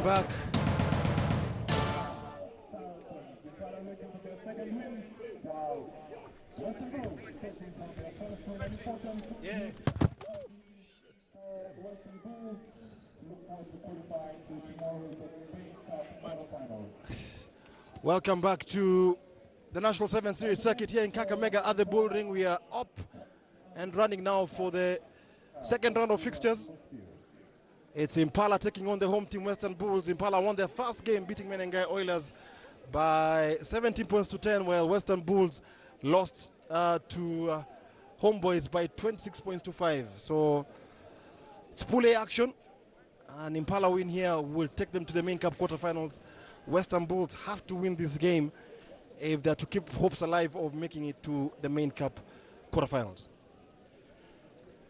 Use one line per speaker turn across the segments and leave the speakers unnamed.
back. Yeah. Welcome back to the National 7 Series circuit here in Kakamega at the Bull Ring. We are up and running now for the second round of fixtures. It's Impala taking on the home team Western Bulls. Impala won their first game, beating Menengai Oilers by 17 points to 10, while Western Bulls lost to Homeboys by 26 points to 5. So it's Pool A action. An Impala win here will take them to the main cup quarterfinals. Western Bulls have to win this game if they're to keep hopes alive of making it to the main cup quarterfinals.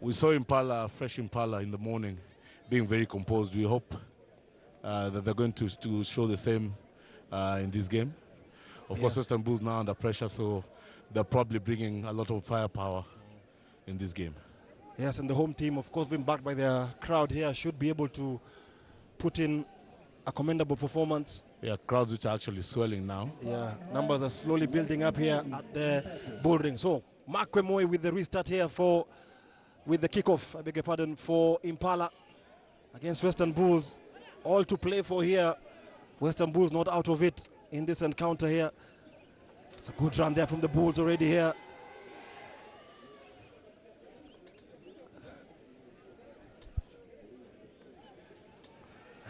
We saw Impala, fresh Impala in the morning, being very composed. We hope that they're going to show the same in this game. Of course, Western Bulls now under pressure, so they're probably bringing a lot of firepower in this game.
Yes, and the home team, of course, being backed by their crowd here, should be able to put in a commendable performance.
Yeah, crowds which are actually swelling now.
Yeah, numbers are slowly building up here at the Bull Ring. So, Mark Kwemoy with the restart here with the kickoff, I beg your pardon, for Impala against Western Bulls. All to play for here. Western Bulls not out of it in this encounter here. It's a good run there from the Bulls already here.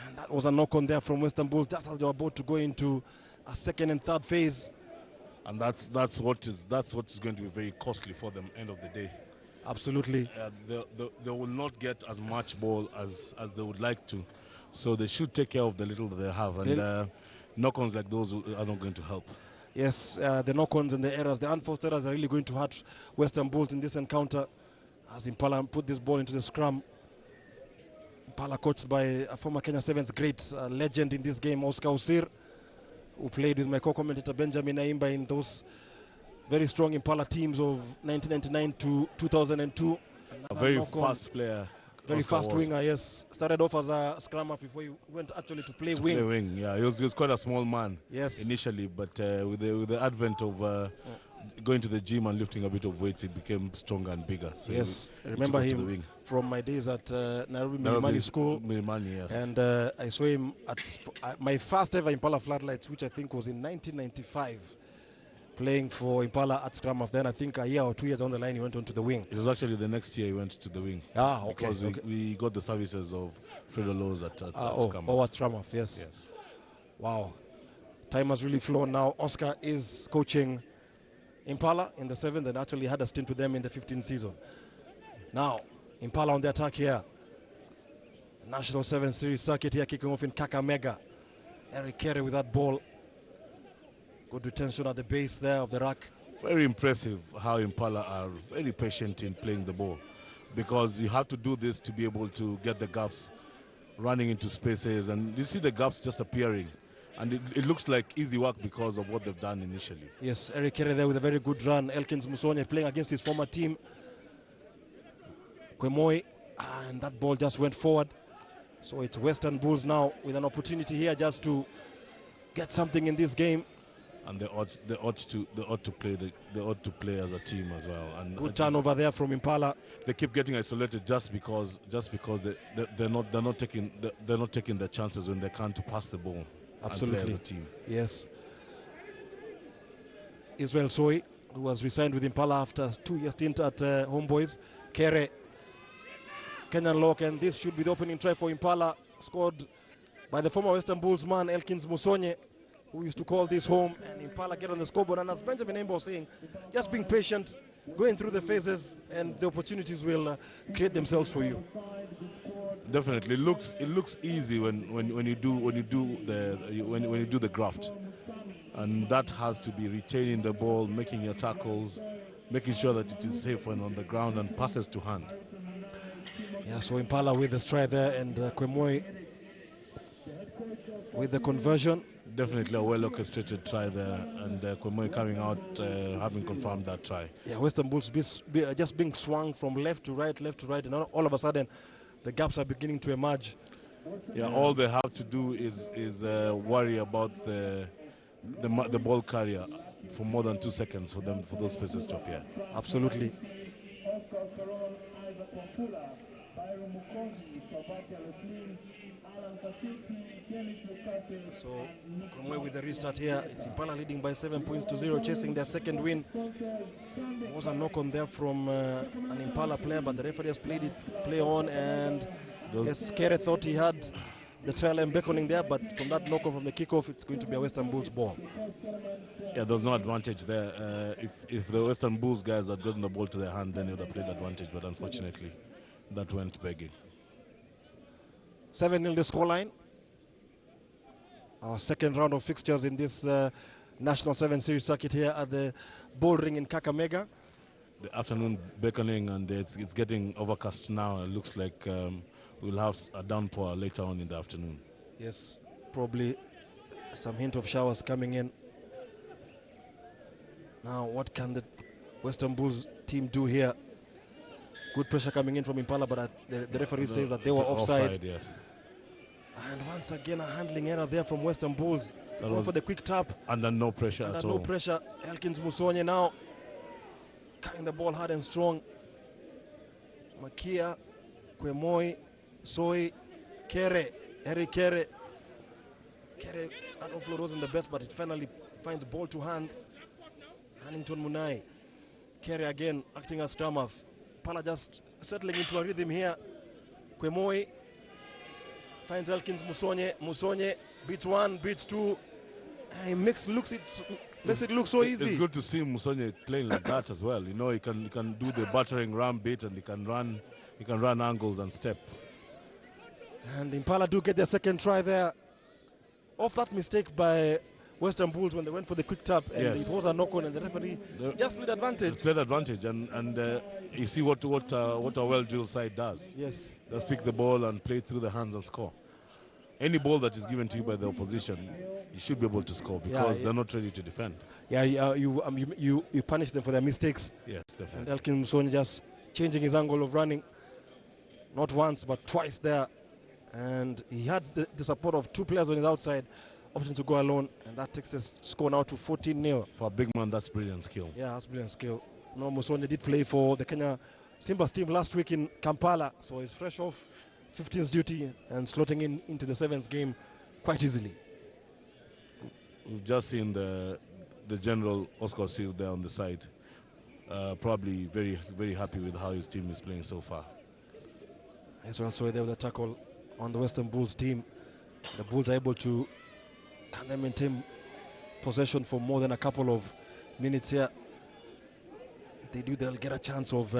And that was a knock on there from Western Bulls just as they were about to go into a second and third phase.
And that's what is going to be very costly for them end of the day.
Absolutely.
They will not get as much ball as they would like to. So they should take care of the little that they have. And knock-ons like those are not going to help.
Yes, the knock-ons and the errors, the unforced errors are really going to hurt Western Bulls in this encounter. As Impala put this ball into the scrum. Impala coached by a former Kenya Sevens great legend in this game, Oscar Osir, who played with my co-commentator Benjamin Aimba in those very strong Impala teams of 1999 to 2002.
A very fast player.
Very fast winger, yes. Started off as a scrummer before he went actually to play wing.
Yeah. He was quite a small man initially, but with the advent of going to the gym and lifting a bit of weights, it became stronger and bigger. So
yes, I remember him from my days at Nairobi Milimani School.
Milimani, yes.
And I saw him at my first ever Impala Floodlights, which I think was in 1995. Playing for Impala at scrum half. Then I think a year or 2 years on the line he went on to the wing.
It was actually the next year he went to the wing.
Ah, okay.
Because we got the services of Fredo Lowe's at scrum half.
Oh, at scrum half, yes. Wow. Time has really flown now. Oscar is coaching Impala in the 7th and actually had a stint with them in the 15th season. Now, Impala on the attack here. National 7 Series circuit here kicking off in Kakamega. Eric Kerry with that ball. Good retention at the base there of the rack.
Very impressive how Impala are very patient in playing the ball, because you have to do this to be able to get the gaps running into spaces, and you see the gaps just appearing, and it looks like easy work because of what they've done initially.
Yes, Eric Kerry there with a very good run. Elkins Musonye playing against his former team. Kwemoy, and that ball just went forward. So it's Western Bulls now with an opportunity here just to get something in this game.
And they ought to play as a team as well. And
good turnover there from Impala.
They keep getting isolated just because they're not taking the chances when they can to pass the ball.
Absolutely.
And play as a team.
Yes. Israel Soy, who was re-signed with Impala after 2 years stint at Homeboys. Kere, Kenyan lock, and this should be the opening try for Impala, scored by the former Western Bulls man Elkins Musonye, who used to call this home, and Impala get on the scoreboard. And as Benjamin Aimba was saying, just being patient, going through the phases, and the opportunities will create themselves for you.
Definitely, it looks easy when you do the graft, and that has to be retaining the ball, making your tackles, making sure that it is safe when on the ground, and passes to hand.
Yeah, so Impala with the stride there, and Kwemoy with the conversion.
Definitely a well-orchestrated try there, and Kwemoy coming out having confirmed that try.
Yeah, Western Bulls just being swung from left to right, and all of a sudden the gaps are beginning to emerge.
Yeah, all they have to do is worry about the ball carrier for more than 2 seconds for those spaces to appear.
Absolutely. So, Conway with the restart here. It's Impala leading by 7 points to 0, chasing their second win. There was a knock on there from an Impala player, but the referee has play on, and yes, Kere thought he had the trail and beckoning there, but from that knock on from the kickoff, it's going to be a Western Bulls ball.
Yeah, there's no advantage there. If the Western Bulls guys had gotten the ball to their hand, then they would have played advantage, but unfortunately, that went begging.
7-0 the scoreline. Our second round of fixtures in this National 7 Series circuit here at the Bull Ring in Kakamega.
The afternoon beckoning, and it's getting overcast now. It looks like we'll have a downpour later on in the afternoon.
Yes, probably some hint of showers coming in. Now, what can the Western Bulls team do here? Good pressure coming in from Impala, but the referee says that they were offside.
Yes.
And once again, a handling error there from Western Bulls. That was for the quick tap.
Under no pressure at all.
No pressure. Elkins Musonye now carrying the ball hard and strong. Makia, Kwemoi, Soy, Kere, Eric Kere. Kere, that offload wasn't the best, but it finally finds ball to hand. Hannington Munai. Kere again acting as scrum half. Pala just settling into a rhythm here. Kwemoi finds Elkins Musonye. Musonye beats one, beats two. He makes it look so easy.
It's good to see Musonye playing like that as well. You know, he can do the battering ram bit, and he can run angles and step.
And Impala do get their second try there. Off that mistake by Western Bulls when they went for the quick tap, and
yes,
it was a knock-on, and the referee just played advantage.
Played advantage, and you see what a well-drilled side does.
Yes,
just pick the ball and play through the hands and score. Any ball that is given to you by the opposition, you should be able to score because they're not ready to defend.
Yeah, you punish them for their mistakes.
Yes, definitely.
And Elkin Musonye just changing his angle of running, not once but twice there, and he had the support of two players on his outside, opting to go alone, and that takes the score now to 14-0.
For a big man, that's brilliant skill.
Yeah, that's brilliant skill. No, Musonye did play for the Kenya Simba's team last week in Kampala, so he's fresh off 15's duty and slotting into the 7th game quite easily.
We've just seen the general Oscar Seal there on the side. Probably very, very happy with how his team is playing so far.
As well, so there was a tackle on the Western Bulls team. The Bulls are able to maintain possession for more than a couple of minutes here. They'll get a chance of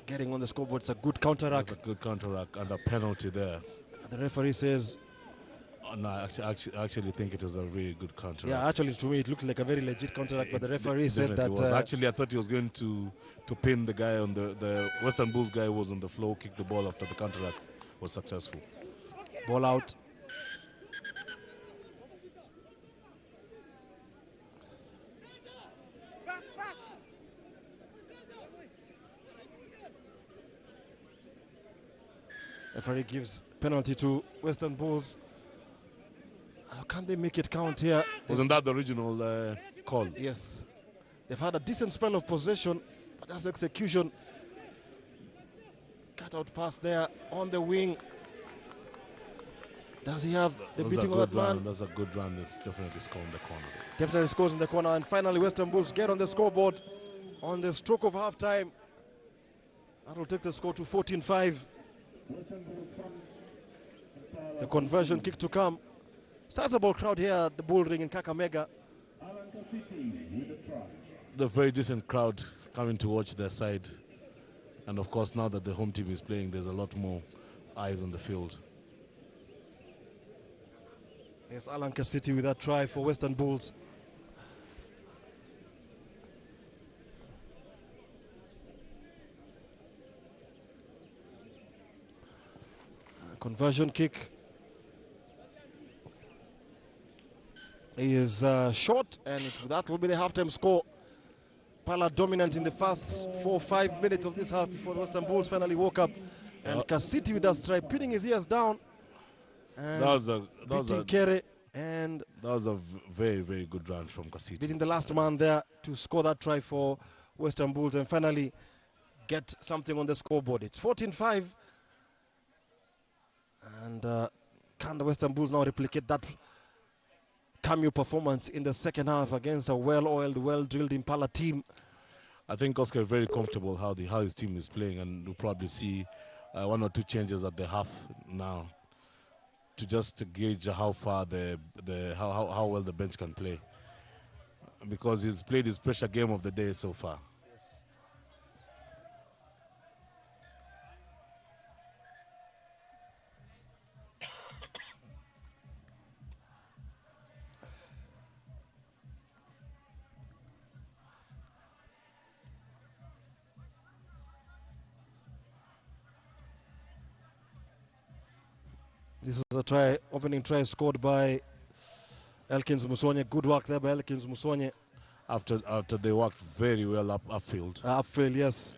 getting on the scoreboard. It's a good counterattack.
It's a good counterattack and a penalty there.
The referee says...
No, I actually think it was a really good counterattack.
Yeah, actually to me it looked like a very legit counterattack, but the referee said that...
Actually, I thought he was going to pin the guy on the Western Bulls guy who was on the floor, kick the ball after the counterattack was successful.
Ball out. Referee gives penalty to Western Bulls. How can they make it count here?
Wasn't that the original call?
Yes. They've had a decent spell of possession, but that's execution. Cut out pass there on the wing. Does he have the beating of that man?
That's a good run. That's definitely score in the corner.
Definitely scores in the corner. And finally, Western Bulls get on the scoreboard on the stroke of half-time. That will take the score to 14-5. The conversion kick to come. Sizable crowd here at the Bull Ring in Kakamega.
The very decent crowd coming to watch their side. And of course, now that the home team is playing, there's a lot more eyes on the field.
Yes, Alanka City with that try for Western Bulls. Conversion kick is short, and that will be the halftime score. Pala dominant in the first 4-5 minutes of this half before the Western Bulls finally woke up. And Kasiti with that strike, pinning his ears down. And
that was
beating Kere and
a very, very good run from Kasiti.
beating the last man there to score that try for Western Bulls and finally get something on the scoreboard. It's 14-5. And can the Western Bulls now replicate that cameo performance in the second half against a well-oiled, well-drilled Impala team?
I think Oscar is very comfortable how his team is playing, and we'll probably see one or two changes at the half now to just gauge how far how well the bench can play, because he's played his pressure game of the day so far.
Yes. This was a opening try scored by Elkins Musonye. Good work there by Elkins Musonye.
After they worked very well upfield.
Upfield, yes.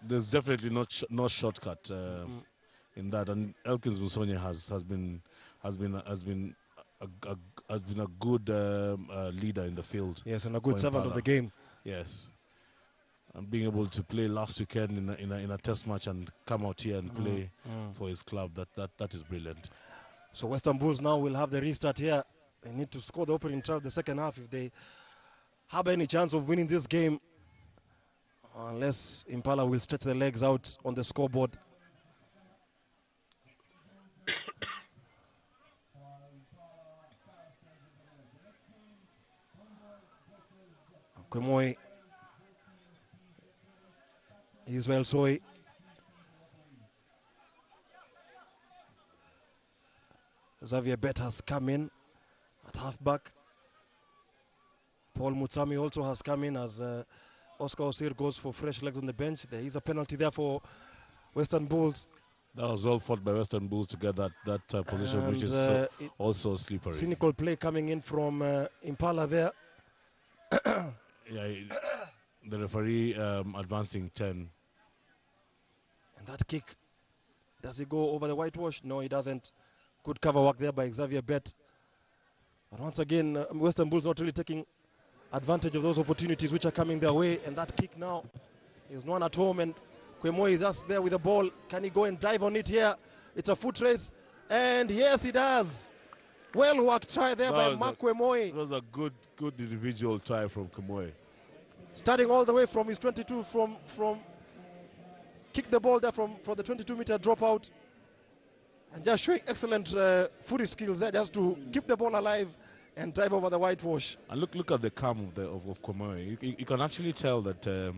There's definitely no shortcut in that, and Elkins Musonye has been a good leader in the field.
Yes, and a good servant of the game.
Yes, and being able to play last weekend in a test match and come out here and play for his club, that is brilliant.
So Western Bulls now will have the restart here. They need to score the opening try of the second half if they have any chance of winning this game, unless Impala will stretch their legs out on the scoreboard. Kwemoi, Israel Soy. Xavier Bet has come in at halfback. Paul Mutsami also has come in as Oscar Osir goes for fresh legs on the bench. There is a penalty there for Western Bulls.
That was well fought by Western Bulls to get that position, and which is also slippery.
Cynical play coming in from Impala there.
Yeah, the referee advancing 10.
And that kick, does he go over the whitewash? No, he doesn't. Good cover work there by Xavier Bet. But once again, Western Bulls not really taking advantage of those opportunities which are coming their way. And that kick now is one at home, and Kwemoi is just there with the ball. Can he go and dive on it here? It's a foot race, and yes, he does. Well worked try there by Mark Kwemoi.
That was a good individual try from Kwemoi.
Starting all the way from his 22, from kick the ball there from the 22-meter dropout, and just showing excellent footy skills there, just to keep the ball alive and dive over the whitewash.
And look at the calm of Kwemoi. You can actually tell that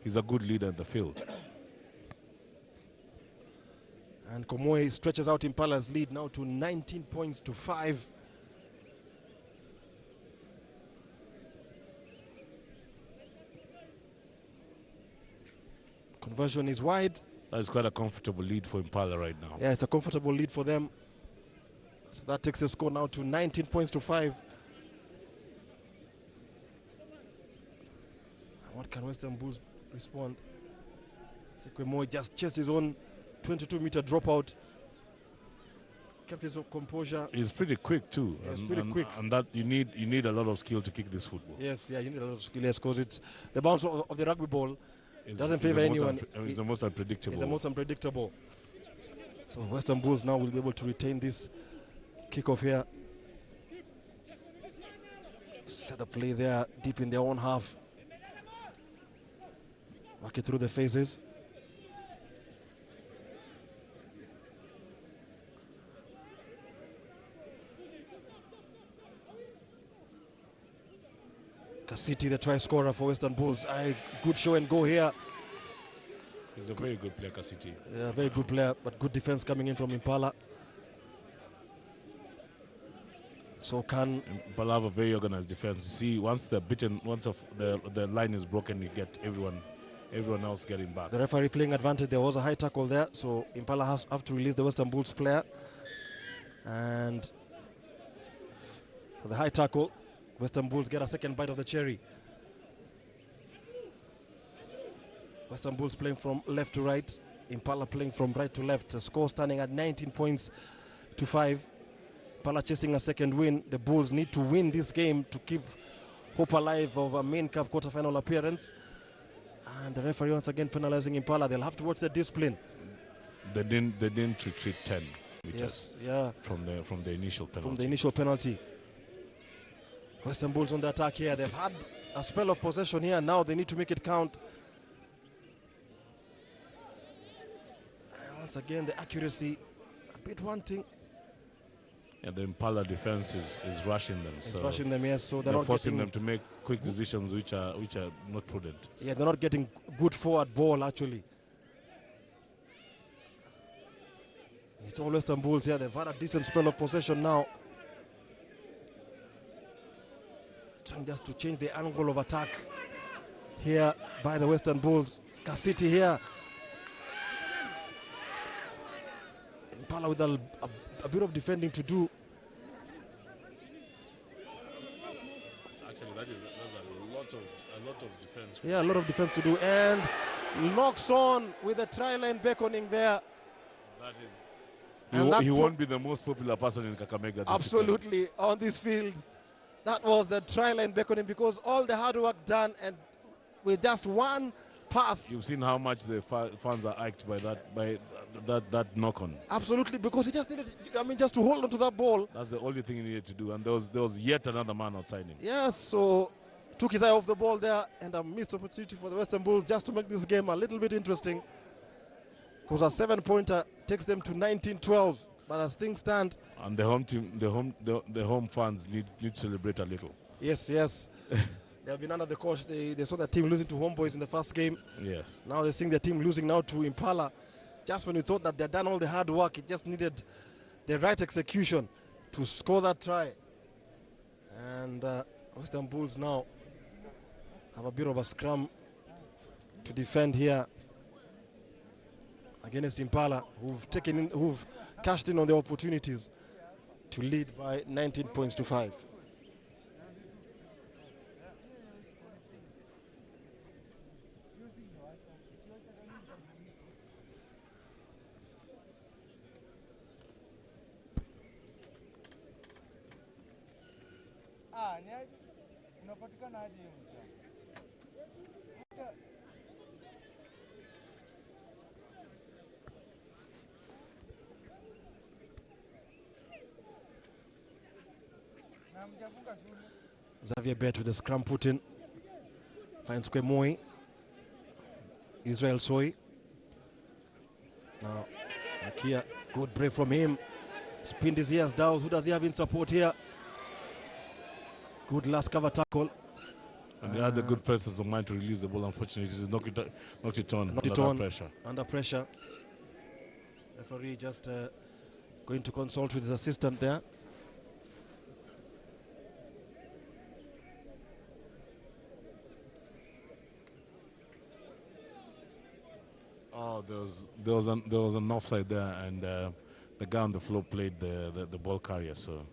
he's a good leader in the field.
And Kwemoi stretches out Impala's lead now to 19 points to 5. Conversion is wide.
That's quite a comfortable lead for Impala right now.
Yeah, it's a comfortable lead for them. So that takes the score now to 19 points to 5. What can Western Bulls respond? Kwemoi just chased his own 22-meter dropout. Kept his composure.
He's pretty quick too.
Yeah, he's pretty quick.
And that you need a lot of skill to kick this football.
Yes, yeah, you need a lot of skill, yes, because it's the bounce of the rugby ball. Doesn't favor anyone.
It's the most unpredictable.
It's the most unpredictable. So Western Bulls now will be able to retain this kickoff here. Set a play there deep in their own half. Work it through the phases. Kasiti, the try scorer for Western Bulls. Good show and go here.
He's a very good player, Kasiti.
Yeah, very good player, but good defense coming in from Impala. So can
Impala have a very organized defense. You see, once they're beaten, once the line is broken, you get everyone else getting back.
The referee playing advantage. There was a high tackle there, so Impala have to release the Western Bulls player. And for the high tackle, Western Bulls get a second bite of the cherry. Western Bulls playing from left to right. Impala playing from right to left. The score standing at 19 points to 5. Impala chasing a second win. The Bulls need to win this game to keep hope alive of a main cup quarterfinal appearance. And the referee once again penalizing Impala. They'll have to watch the discipline.
They didn't retreat 10 meters.
Yes, yeah.
From the initial penalty.
From the initial penalty. Western Bulls on the attack here. They've had a spell of possession here. Now they need to make it count. And once again, the accuracy a bit wanting.
And the Impala defense is rushing them.
It's rushing them, yes. So they're not
forcing
getting
them to make quick decisions which are not prudent.
Yeah, they're not getting good forward ball actually. It's all Western Bulls here. They've had a decent spell of possession now. Trying just to change the angle of attack here by the Western Bulls. Kasiti here. Impala with a bit of defending to do.
Actually, that's a lot of defense.
Yeah, a lot of defense to do, and locks on with the try line beckoning there.
That is. He won't be the most popular person in Kakamega this
absolutely
weekend.
On this field. That was the try line beckoning because all the hard work done, and with just one pass.
You've seen how much the fans are hyped by that knock on.
Absolutely, because he just needed, just to hold on to that ball.
That's the only thing he needed to do, and there was yet another man outside him.
Yes, so took his eye off the ball there, and a missed opportunity for the Western Bulls just to make this game a little bit interesting. Because a 7-pointer takes them to 19-12, but as things stand,
and the home team, the home fans need to celebrate a little.
Yes. They have been under the coach. They saw their team losing to Homeboys in the first game.
Yes.
Now they're seeing their team losing now to Impala. Just when you thought that they'd done all the hard work, it just needed the right execution to score that try. And Western Bulls now have a bit of a scrum to defend here against Impala, who've cashed in on the opportunities to lead by 19 points to 5. Xavier Bet with the scrum put in. Finds Kwemoi. Israel Soy. Now, Makia, good break from him. Spinned his ears down. Who does he have in support here? Good last cover tackle.
And he had the good presence of mind to release the ball. Unfortunately, he's knocked it on under pressure.
Under pressure. Referee just going to consult with his assistant there.
Oh, there was an offside there, and the guy on the floor played the ball carrier. So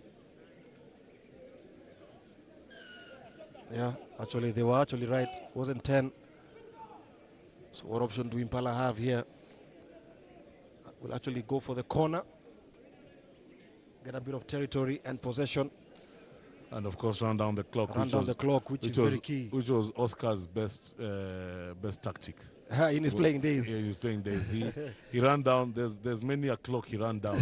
yeah, actually they were actually right. It wasn't 10. So what option do Impala have here? Will actually go for the corner, get a bit of territory and possession,
and of course run down the clock.
Which is very key.
Which was Oscar's best tactic.
In his playing days.
Yeah, in his playing days. He ran down. There's many a clock he ran down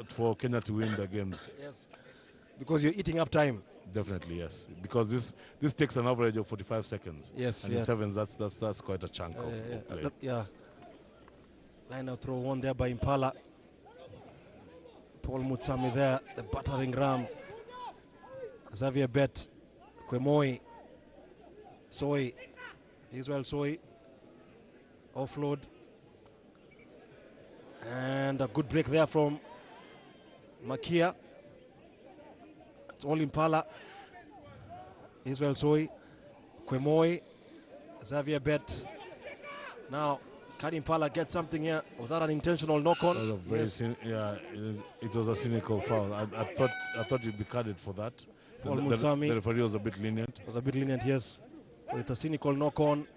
for Kenya to win the games.
Yes, because you're eating up time.
Definitely, yes. Because this takes an average of 45 seconds.
Yes,
and in sevens, that's quite a chunk of play.
Yeah. Line out throw one there by Impala. Paul Mutsami there, the battering ram. Xavier Bet, Kwemoi, Soy, Israel Soy. Offload. And a good break there from Makia. It's all Impala. Israel Soy, Kwemoi, Xavier Bet. Now, can Impala get something here? Was that an intentional knock-on?
Yes. It was a cynical foul. I thought you'd be carded for that. The referee was a bit lenient.
Was a bit lenient, yes. It's a cynical knock-on.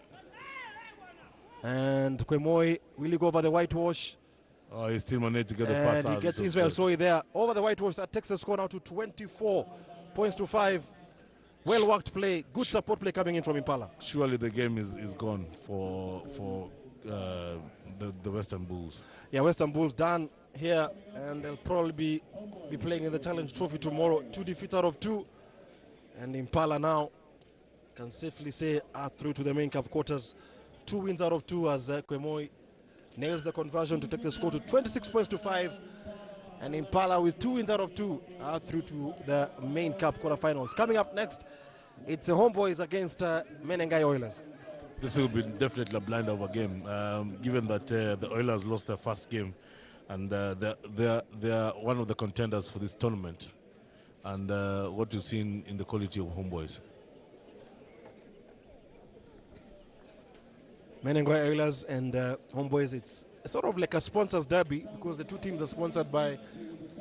And Kwemoi, will he go over the whitewash?
Oh, he still managed to get the pass out.
And he gets Israel Soy there. Over the whitewash, that takes the score now to 24 points to 5. Well worked play, good support play coming in from Impala.
Surely the game is gone for the Western Bulls.
Yeah, Western Bulls done here, and they'll probably be playing in the Challenge Trophy tomorrow. 2 defeats out of 2. And Impala now can safely say are through to the main cup quarters. 2 wins out of 2 as Kwemoi nails the conversion to take the score to 26 points to 5. And Impala with 2 wins out of 2 are through to the main cup quarterfinals. Coming up next, it's the Homeboys against Menengai Oilers.
This will be definitely a blind over game, given that the Oilers lost their first game, and they are one of the contenders for this tournament. And what you've seen in the quality of Homeboys.
Menengai Oilers and Homeboys, it's sort of like a sponsors derby because the 2 teams are sponsored by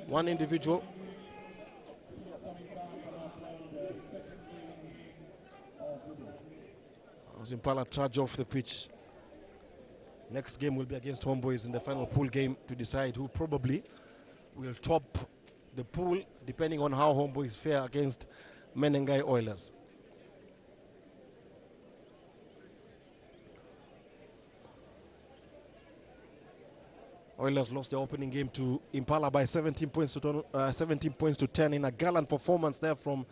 one individual. As Impala charge off the pitch. Next game will be against Homeboys in the final pool game to decide who probably will top the pool, depending on how Homeboys fare against Menengai Oilers. Oilers lost their opening game to Impala by 17 points to 10 in a gallant performance there from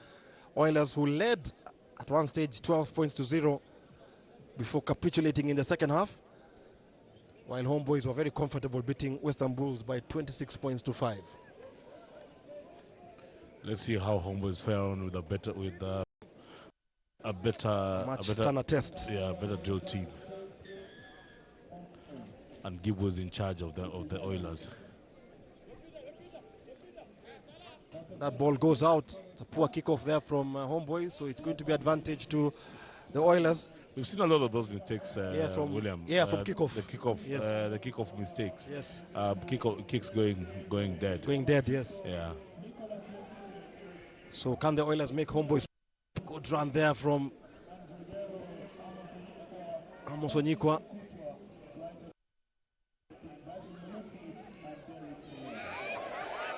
Oilers, who led at one stage 12 points to 0 before capitulating in the second half, while Homeboys were very comfortable beating Western Bulls by 26 points to 5.
Let's see how Homeboys fare on with a better
Standard test.
Yeah, a better drill team. And Gibb was in charge of the Oilers.
That ball goes out. It's a poor kickoff there from Homeboys, so it's going to be advantage to the Oilers.
We've seen a lot of those mistakes,
from
William.
from kickoff.
The kickoff,
yes.
The kickoff mistakes.
Yes.
Kicks going dead.
Going dead, yes.
Yeah.
So can the Oilers make Homeboys? Good run there from Amos Onyikwa.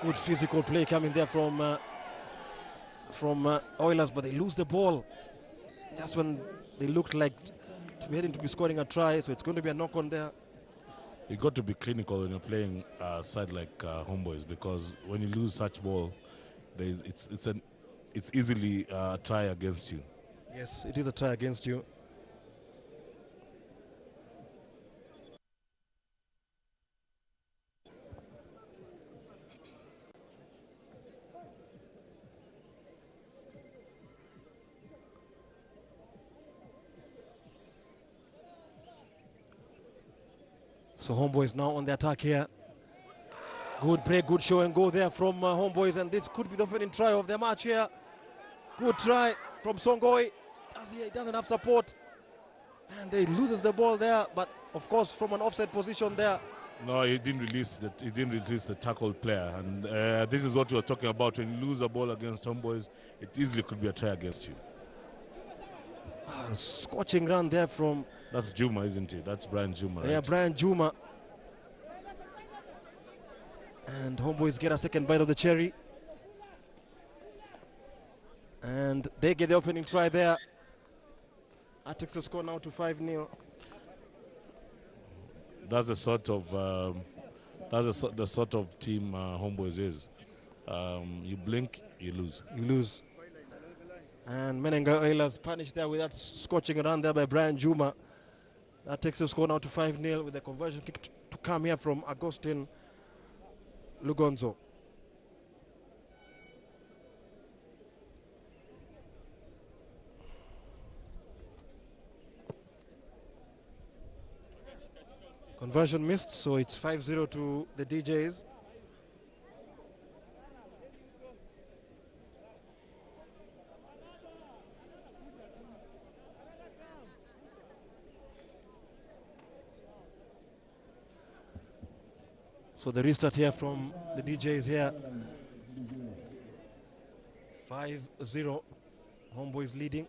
Good physical play coming there from Oilers, but they lose the ball just when they looked like to be heading to be scoring a try. So it's going to be a knock on there.
You got to be clinical when you're playing a side like Homeboys, because when you lose such ball, it's easily a try against you.
Yes, it is a try against you. So Homeboys now on the attack here. Good break, good show and go there from Homeboys, and this could be the opening try of the match here. Good try from Songoi. He doesn't have support, and he loses the ball there, but of course from an offside position there.
No, he didn't release the tackled player, and this is what we were talking about. When you lose a ball against Homeboys, it easily could be a try against you.
Scorching run there from...
That's Juma, isn't it? That's Brian Juma, right?
Yeah, Brian Juma. And Homeboys get a second bite of the cherry. And they get the opening try there. That takes the score now to 5-0.
That's the sort of the sort of team Homeboys is. You blink, you lose.
You lose. And Menengai Oilers punished there with that scorching run there by Brian Juma. That takes the score now to 5-0 with the conversion kick to come here from Agustin Lugonzo. Conversion missed, so it's 5-0 to the DJs. So the restart here from the DJs here. 5-0, Homeboys leading.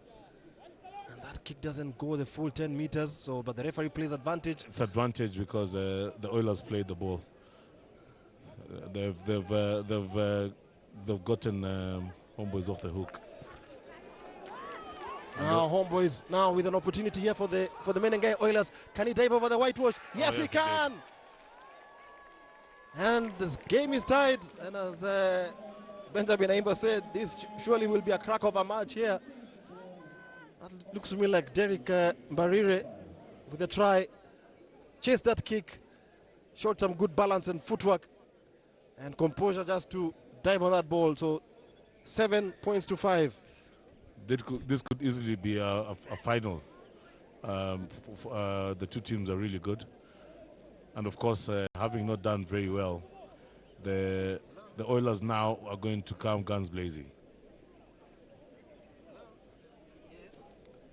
And that kick doesn't go the full 10 meters, so but the referee plays advantage.
It's advantage because the Oilers played the ball. They've gotten Homeboys off the hook.
Now Homeboys now with an opportunity here for the Menengai Oilers. Can he dive over the whitewash? Yes, he can. And this game is tied. And as Benjamin Aimba said, this surely will be a crack of a match here. That looks to me like Derek Mbarire with a try. Chased that kick. Showed some good balance and footwork. And composure just to dive on that ball. So 7 points to 5.
This could easily be a final. The two teams are really good. And of course, having not done very well, the Oilers now are going to come guns blazing.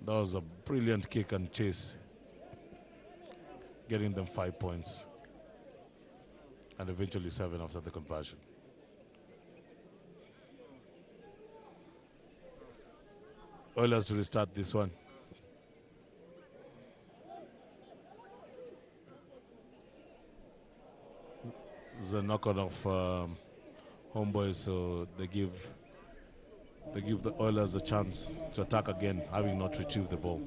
That was a brilliant kick and chase, getting them 5 points. And eventually 7 after the conversion. Oilers to restart this one. It's a knock-on of Homeboys, so they give the Oilers a chance to attack again, having not retrieved the ball.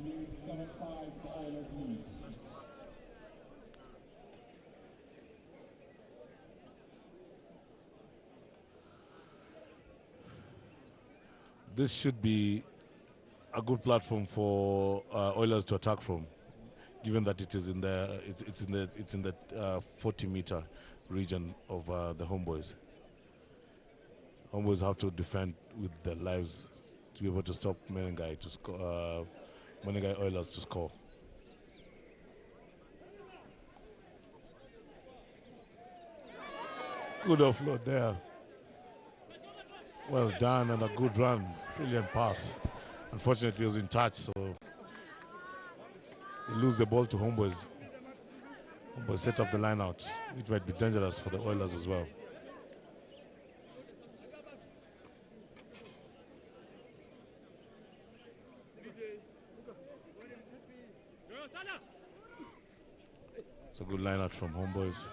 This should be a good platform for Oilers to attack from, given that it is in the 40-meter region of the Homeboys. Homeboys have to defend with their lives to be able to stop Menengai to score. Menengai Oilers to score. Good offload there. Well done and a good run. Brilliant pass. Unfortunately, it was in touch, so they lose the ball to Homeboys. Homeboys set up the line out. It might be dangerous for the Oilers as well. It's a good line out from Homeboys.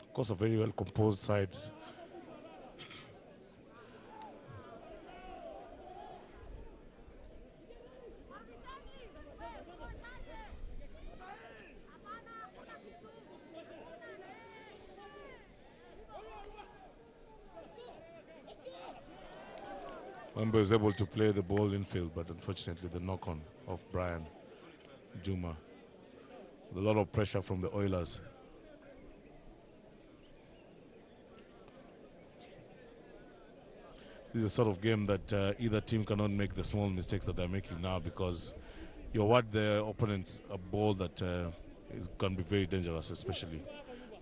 Of course, a very well composed side. Wemba is able to play the ball infield, but unfortunately the knock-on of Brian Juma. With a lot of pressure from the Oilers. This is a sort of game that either team cannot make the small mistakes that they're making now, because you award the opponents a ball that can be very dangerous, especially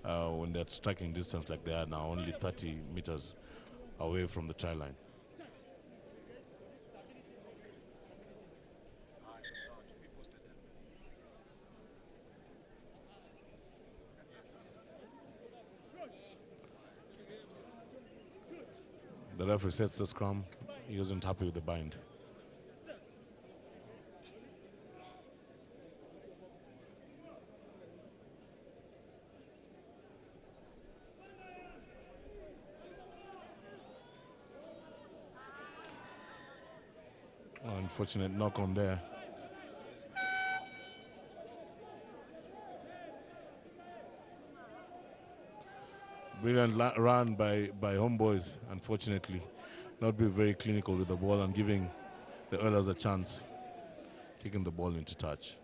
when they're striking distance like they are now, only 30 meters away from the try line. The referee sets the scrum. He wasn't happy with the bind. Oh, unfortunate knock on there. Brilliant run by Homeboys, unfortunately. Not being very clinical with the ball and giving the Oilers a chance. Taking the ball into touch.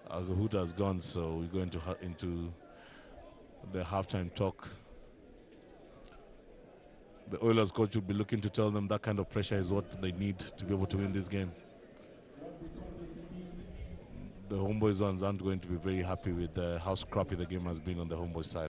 As the hoot has gone, so we go into the halftime talk. The Oilers coach will be looking to tell them that kind of pressure is what they need to be able to win this game. The Homeboys ones aren't going to be very happy with how scrappy the game has been on the Homeboys side.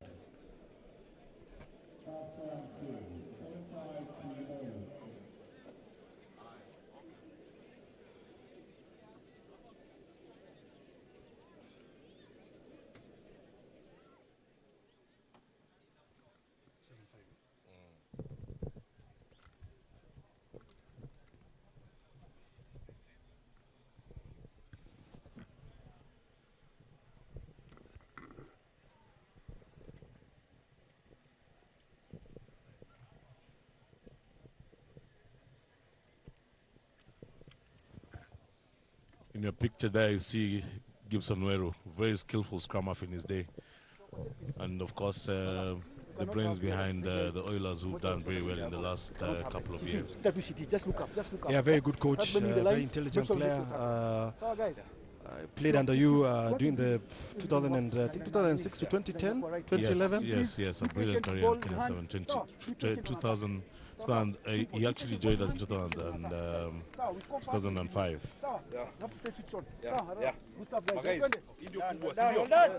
In your picture there, you see Gibson Weru, very skillful scrum half in his day. And of course, the brains behind the Oilers, who've done very well in the last couple of years.
Just look up. Just look up.
Yeah, very good coach, very intelligent player. Played under you during the 2006 to 2010, 2011.
Yes, a brilliant career in Kenya 2000. He actually joined us in 2005.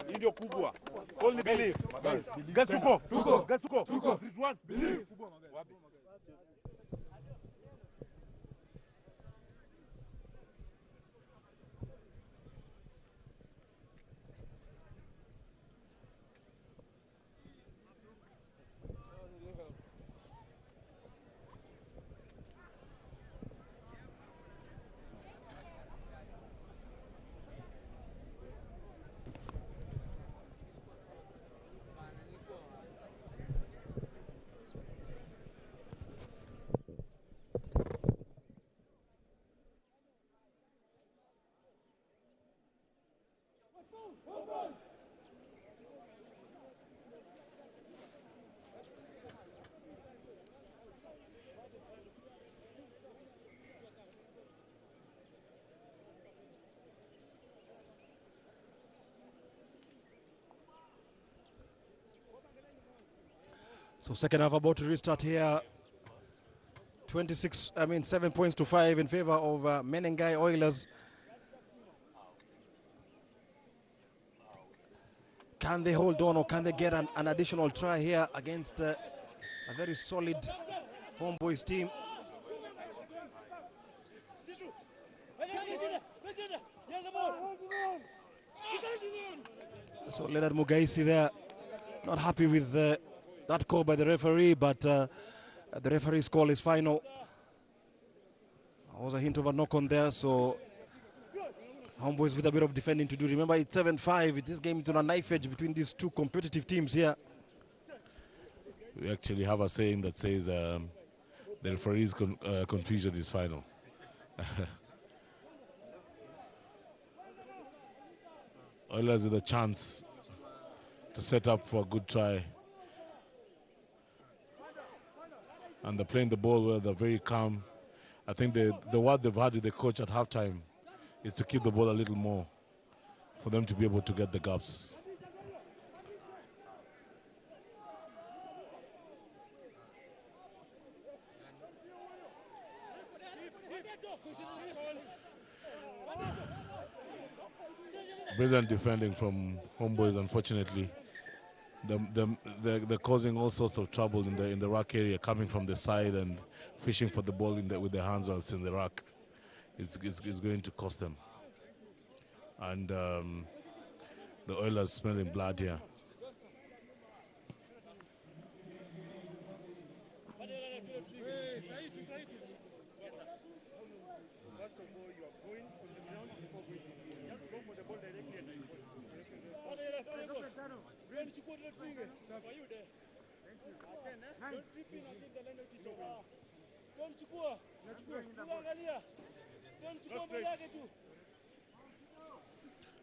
Indio kubwa. Only believe. Gasuko. Believe.
So second half about to restart here. 7 points to 5 in favor of Menengai Oilers. Can they hold on, or can they get an additional try here against a very solid Homeboys team? So Leonard Mugaisi there, not happy with that call by the referee, but the referee's call is final. There was a hint of a knock on there, so Homeboys with a bit of defending to do. Remember, it's 7-5. This game is on a knife edge between these two competitive teams here.
We actually have a saying that says the referee's confusion is final. Oilers with a chance to set up for a good try. And they're playing the ball well, they're very calm. I think the word they've had with the coach at halftime is to keep the ball a little more for them to be able to get the gaps. Brilliant defending from Homeboys, unfortunately. They're causing all sorts of trouble in the ruck area, coming from the side and fishing for the ball with their hands whilst in the ruck. It's going to cost them. And the Oilers smelling blood here.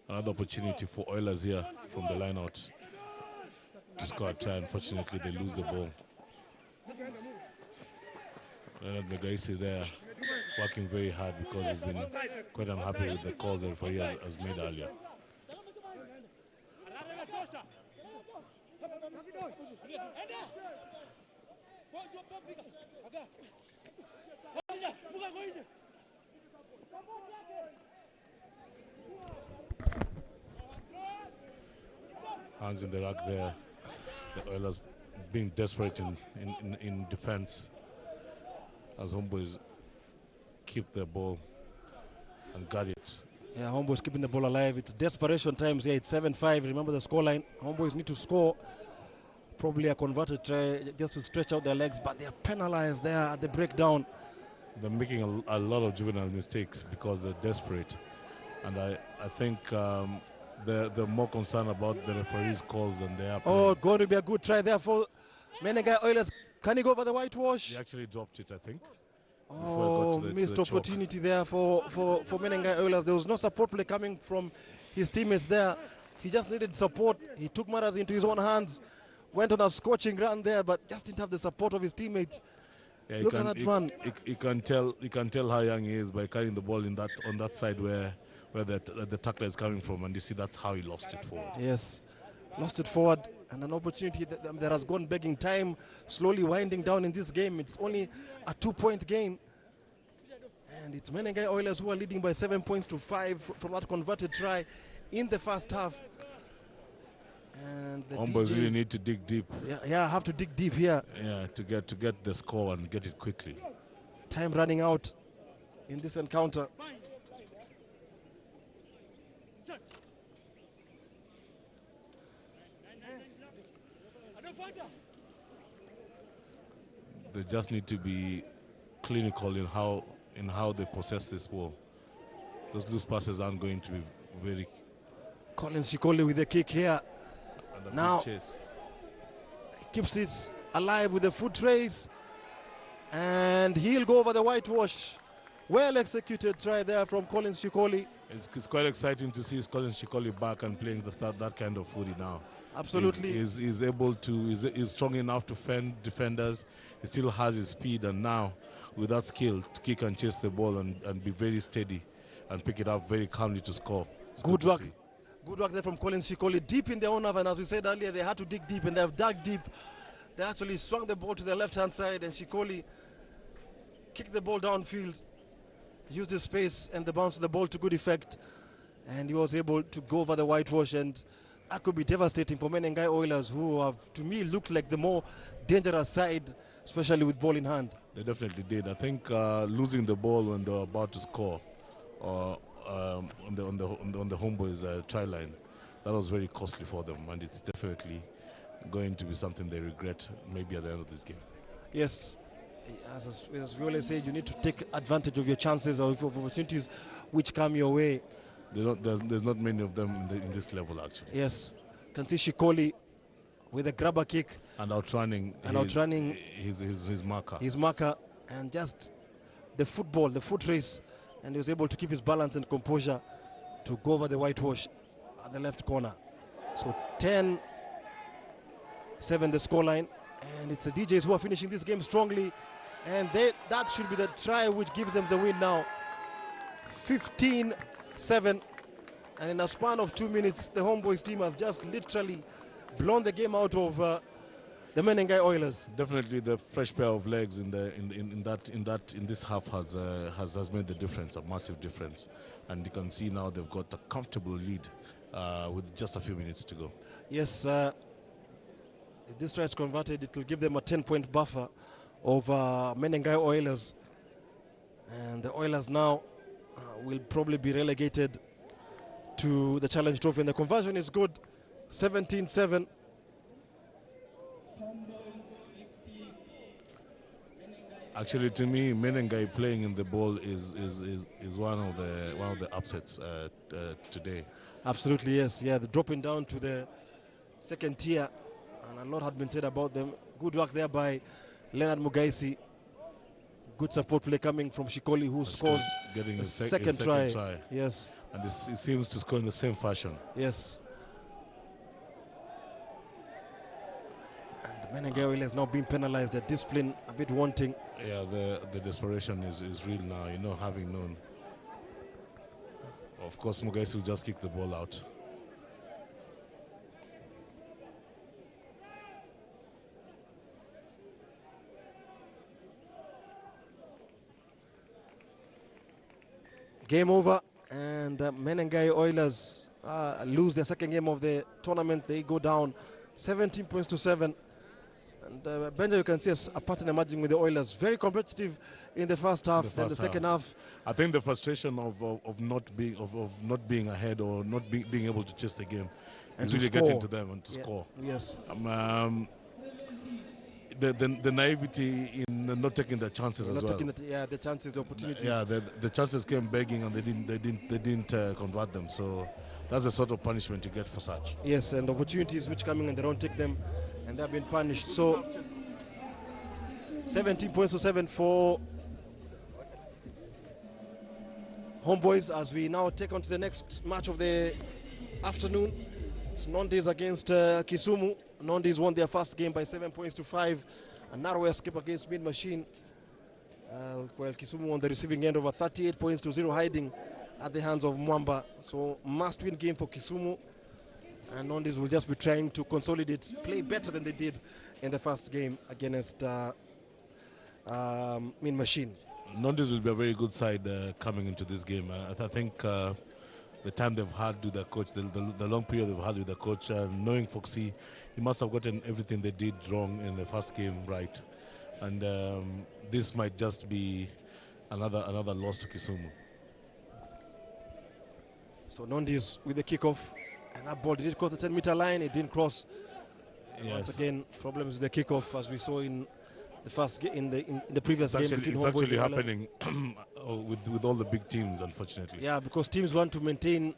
Another opportunity for Oilers here from the line out to score a try. Unfortunately, they lose the ball. Leonard Megaisi there working very hard because he's been quite unhappy with the calls the referee has made earlier. Hands in the ruck there. The Oilers being desperate in defense as Homeboys keep the ball and guard it.
Yeah, Homeboys keeping the ball alive. It's desperation times here. It's 7-5. Remember the scoreline. Homeboys need to score. Probably a converted try just to stretch out their legs, but they are penalized there at the breakdown.
They're making a lot of juvenile mistakes because they're desperate. And I think they're more concerned about the referee's calls than they are playing.
Oh, going to be a good try there for Menengai Oilers. Can he go over the whitewash?
He actually dropped it, I think.
Oh, missed opportunity there for Menengai Oilers. There was no support play coming from his teammates there. He just needed support. He took matters into his own hands, went on a scorching run there, but just didn't have the support of his teammates.
Yeah,
Look at that run.
You can tell how young he is by carrying the ball on that side where the tackler is coming from, and you see that's how he lost it forward.
Yes, lost it forward, and an opportunity that has gone begging. Time slowly winding down in this game. It's only a 2-point game, and it's Menengai Oilers who are leading by 7 points to 5 from that converted try in the first half. And the
Homeboys really need to dig deep.
Yeah, have to dig deep here.
Yeah, to get the score and get it quickly.
Time running out in this encounter.
They just need to be clinical in how they possess this ball. Those loose passes aren't going to be very.
Colin Shikoli with the kick here. Now
chase.
Keeps it alive with the foot race, and he'll go over the whitewash. Well executed try there from Colin Shikoli.
It's quite exciting to see Colin Shikoli back and playing that kind of footy now.
Absolutely.
He's able to, he's strong enough to fend defenders. He still has his speed, and now with that skill to kick and chase the ball and be very steady and pick it up very calmly to score. It's
good work. Good work there from Colin Shikoli, deep in their own half, and as we said earlier, they had to dig deep, and they have dug deep. They actually swung the ball to the left-hand side, and Shikoli kicked the ball downfield, used the space and the bounce of the ball to good effect, and he was able to go over the whitewash, and that could be devastating for Menengai Oilers, who have, to me, looked like the more dangerous side, especially with ball in hand.
They definitely did. I think losing the ball when they were about to score, on the Homeboys try line, that was very costly for them, and it's definitely going to be something they regret maybe at the end of this game.
Yes, as we always say, you need to take advantage of your chances or opportunities which come your way.
There's not many of them in this level, actually.
Yes, can see Shikoli with a grabber kick
and outrunning his marker.
His marker, and just the foot race, and he was able to keep his balance and composure to go over the whitewash at the left corner. So 10-7 the scoreline, and it's the DJs who are finishing this game strongly, and that should be the try which gives them the win now. 15-7, and in a span of 2 minutes, the Homeboys team has just literally blown the game out of the Menengai Oilers.
Definitely, the fresh pair of legs in this half has made the difference, a massive difference, and you can see now they've got a comfortable lead with just a few minutes to go.
Yes, if this try is converted, it will give them a 10-point buffer over Menengai Oilers, and the Oilers now will probably be relegated to the Challenge Trophy, and the conversion is good. 17-7.
Actually, to me, Menengai playing in the ball is one of the upsets today.
Absolutely, yes. Yeah, they're dropping down to the second tier, and a lot had been said about them. Good work there by Leonard Mugaisi. Good support play coming from Shikoli, who scores
getting
a second try. Yes.
And it seems to score in the same fashion.
Yes. And Menengai Oilers now being penalized. Their discipline a bit wanting.
Yeah, the desperation is real now, having known. Of course, Mugaisi will just kick the ball out.
Game over, and Menengai Oilers lose their second game of the tournament. They go down 17 points to 7. And Benja, you can see a pattern emerging with the Oilers. Very competitive in the first half, then the second half.
I think the frustration of not being ahead or not being able to chase the game and is really getting to them and to score.
Yes.
The naivety in not taking the chances as well.
The chances, the opportunities.
Yeah, the chances came begging, and they didn't convert them. So that's the sort of punishment you get for such.
Yes, and opportunities which come in and they don't take them, and they've been punished. So 17 points to 7 for Homeboys, as we now take on to the next match of the afternoon. It's Nondis against Kisumu. Nondis won their first game by 7 points to 5. A narrow escape against Mid Machine. While Kisumu on the receiving end of a 38 points to 0, hiding at the hands of Mwamba. So must-win game for Kisumu. And Nondis will just be trying to consolidate, play better than they did in the first game against Mid Machine.
Nondis will be a very good side coming into this game. I think the time they've had with their coach, the long period they've had with their coach, knowing Foxy, he must have gotten everything they did wrong in the first game right. And this might just be another loss to Kisumu.
So Nondis with the kickoff, and that ball did cross the 10-meter line. It didn't cross.
Yes.
Once again, problems with the kickoff, as we saw in the first in the previous game between
It's
Homeboys
actually
and
happening with all the big teams, unfortunately.
Yeah, because teams want to maintain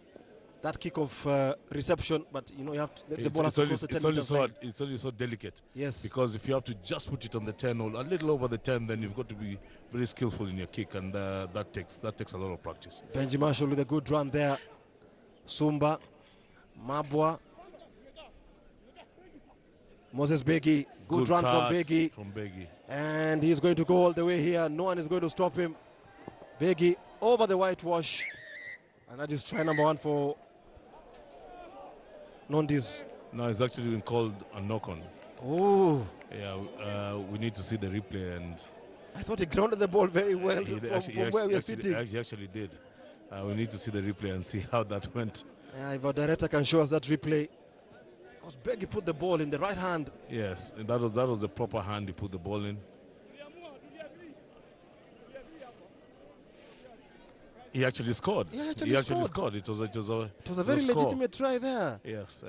that kickoff reception, but you know you have to, the ball has to cross the 10-meter line.
It's only so delicate.
Yes.
Because if you have to just put it on the 10 or a little over the 10, then you've got to be very skillful in your kick, and that takes a lot of practice.
Benji Marshall with a good run there. Sumba, Mabwa, Moses Begi, good run from Begi. And he's going to go all the way here. No one is going to stop him. Begi over the whitewash. And that is try number 1 for Nondis.
No, it's actually been called a knock-on.
Oh.
Yeah, we need to see the replay. And
I thought he grounded the ball very well from where we are sitting.
He actually did. We need to see the replay and see how that went.
Yeah, if our director can show us that replay. Because Begi put the ball in the right hand.
Yes, and that was the proper hand he put the ball in. He actually scored.
Yeah,
he actually scored. It was a
very legitimate try there.
Yes.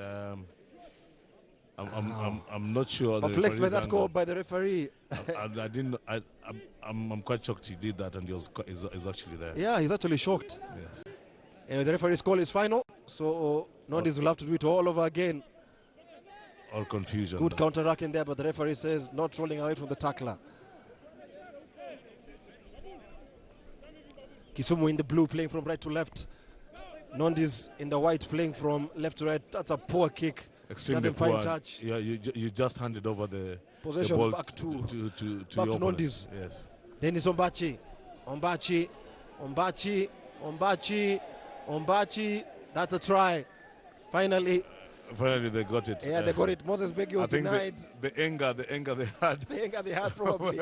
I'm not sure.
Perplexed by that call by the referee.
I'm quite shocked he did that, and he's actually there.
Yeah, he's actually shocked.
Yes.
And the referee's call is final, so Nondis will have to do it all over again.
All confusion.
Good counteract in there, but the referee says not rolling away from the tackler. Kisumu in the blue playing from right to left. Nondis in the white playing from left to right. That's a poor kick.
Extremely
doesn't
poor.
find touch.
Yeah, you just handed over the
possession
ball
back to
your
Nondis.
Yes.
Dennis Ombachi. That's a try. Finally
they got it.
Yeah, they got it. Moses Begi was denied.
The anger they had.
The anger they had probably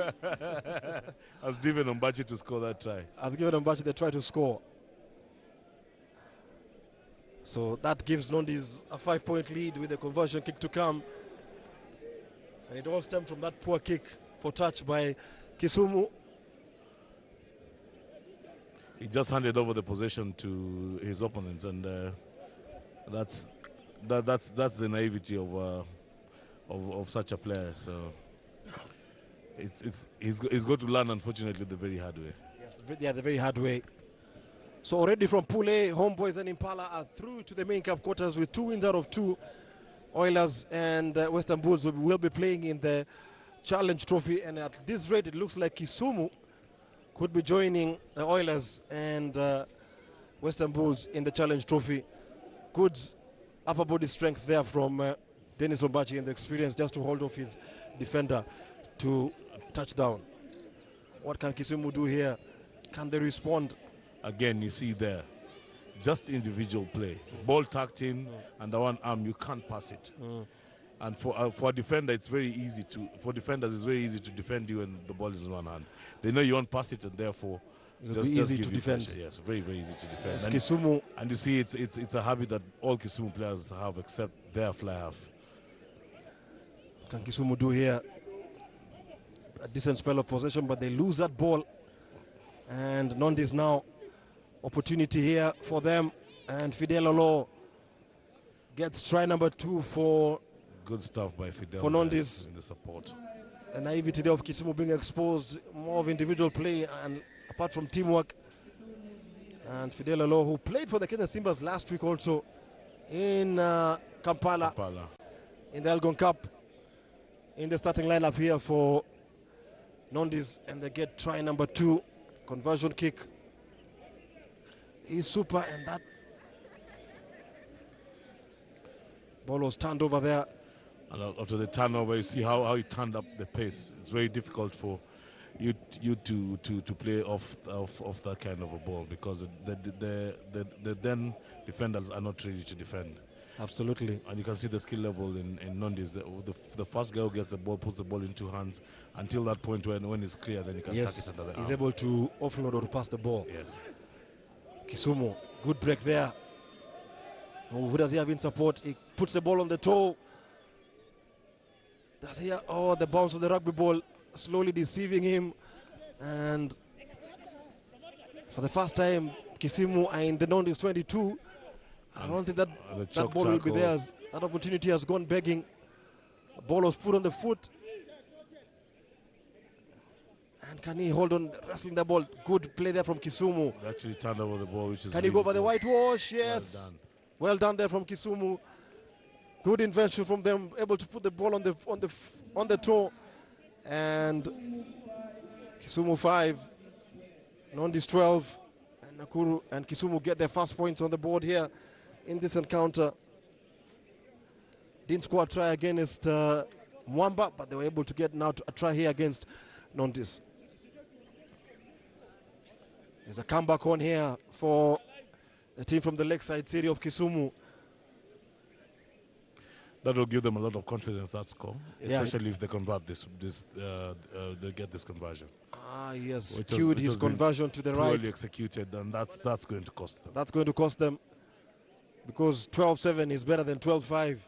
has driven Ombachi to score that try.
Has given Ombachi the try to score. So that gives Nondis a 5-point lead with a conversion kick to come. And it all stemmed from that poor kick for touch by Kisumu.
He just handed over the possession to his opponents, and that's the naivety of such a player. So he's got to learn, unfortunately, the very hard way.
Yes, the very hard way. So already from Pool A, Homeboys and Impala are through to the main cup quarters with 2 wins out of 2. Oilers and Western Bulls will be playing in the Challenge Trophy, and at this rate it looks like Kisumu could be joining the Oilers and Western Bulls in the Challenge Trophy. Good upper body strength there from Dennis Ombachi, and the experience just to hold off his defender to touchdown. What can Kisumu do here? Can they respond?
Again, you see there, just individual play. Ball tucked in, and the one arm, you can't pass it. And for a defender, it's very easy to. For defenders, it's very easy to defend you when the ball is in one hand. They know you won't pass it, and therefore,
just easy to defend.
Pressure. Yes, very, very easy to defend.
Yes, Kisumu.
And you see, it's a habit that all Kisumu players have, except their fly half.
What can Kisumu do here? A decent spell of possession, but they lose that ball. And Nondis now, opportunity here for them. And Fidel Olo gets try number 2 for...
Good stuff by Fidel
for Nondis.
In the support.
The naivety there of Kisumu being exposed, more of individual play and apart from teamwork. And Fidel Olo, who played for the Kenya Simbas last week also in Kampala in the Elgon Cup, in the starting lineup here for Nondis, and they get try number 2, conversion kick. is super, and that ball was turned over there.
And after the turnover, you see how he turned up the pace. It's very difficult for you to play off that kind of a ball, because the then defenders are not ready to defend.
Absolutely.
And you can see the skill level in Nondis. The first guy who gets the ball puts the ball into hands until that point when it's clear, then he can tuck it under the arm.
He's able to offload or to pass the ball.
Yes.
Kisumu, good break there. Oh, who does he have in support? He puts the ball on the toe. Does he? Oh, the bounce of the rugby ball slowly deceiving him. And for the first time, Kisumu are in the Nondis 22. I don't think that ball will be theirs. That opportunity has gone begging. The ball was put on the foot. And can he hold on, wrestling the ball? Good play there from Kisumu.
They actually turned over the ball, which is
Can he go over the whitewash? Yes. Well done there from Kisumu. Good invention from them, able to put the ball on the toe. And Kisumu 5, Nondis 12, and Nakuru and Kisumu get their first points on the board here in this encounter. Didn't score a try against Mwamba, but they were able to get now a try here against Nondis. There's a comeback on here for the team from the Lakeside City of Kisumu.
That will give them a lot of confidence, that score, especially if they convert they get this conversion.
He has skewed his conversion to the right.
Poorly executed, and that's going to cost them.
That's going to cost them, because 12-7 is better than 12-5.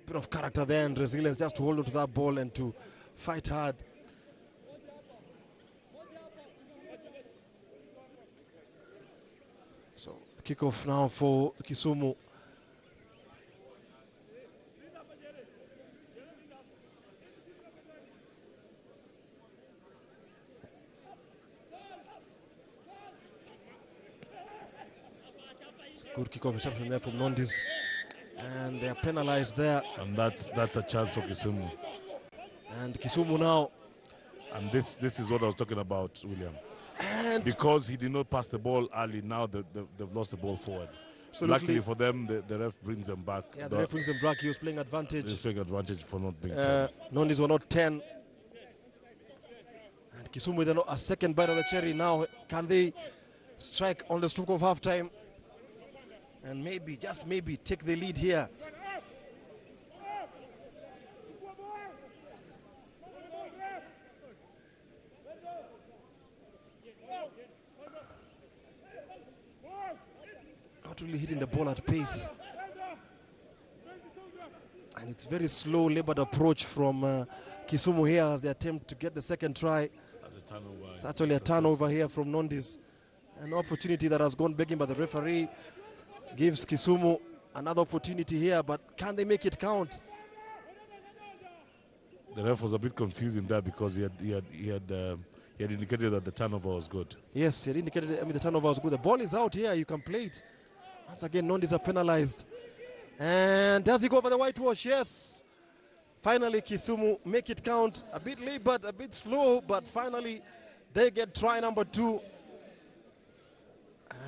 Bit of character there and resilience just to hold on to that ball and to fight hard. So kickoff now for Kisumu. Good kickoff reception there from Nondis, and they are penalized there.
And that's a chance for Kisumu.
And Kisumu now.
And this is what I was talking about, William.
And
because he did not pass the ball early, now they've lost the ball forward.
Absolutely.
Luckily for them, the ref brings them back.
Yeah, the ref brings them back. He was playing advantage.
He was playing advantage for not being 10.
Nondis were not 10. And Kisumu with a second bite of the cherry now. Can they strike on the stroke of halftime? And maybe, just maybe, take the lead here. Not really hitting the ball at pace. And it's very slow, labored approach from Kisumu here as they attempt to get the second try. It's actually a turnover here from Nondis. An opportunity that has gone begging by the referee. Gives Kisumu another opportunity here, but can they make it count?
The ref was a bit confused in that because he had indicated that the turnover was good.
Yes, he had indicated. The turnover was good. The ball is out here. You can play it. Once again, Nondis are penalized. And does he go over the whitewash? Yes. Finally, Kisumu make it count. A bit late, but a bit slow. But finally, they get try number 2.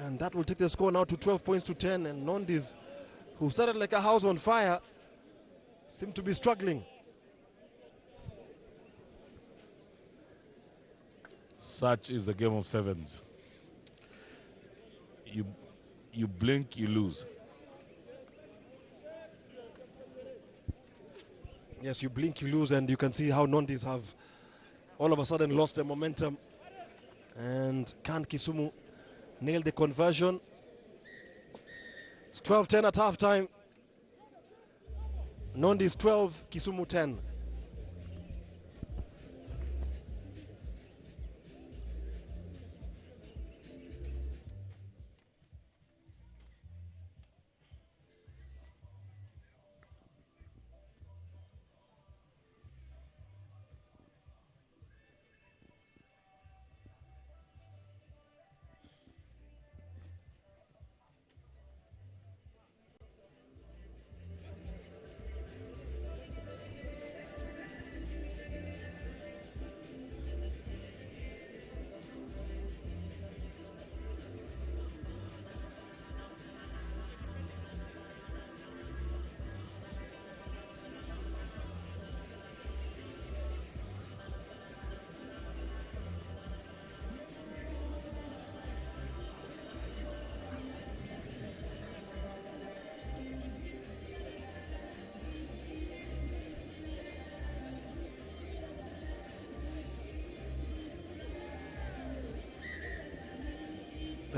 And that will take the score now to 12 points to 10. And Nondis, who started like a house on fire, seem to be struggling.
Such is the game of sevens. You blink, you lose.
Yes, you blink, you lose, and you can see how Nondis have all of a sudden lost their momentum. And can Kisumu nail the conversion? It's 12-10 at halftime. Nondis 12, Kisumu 10.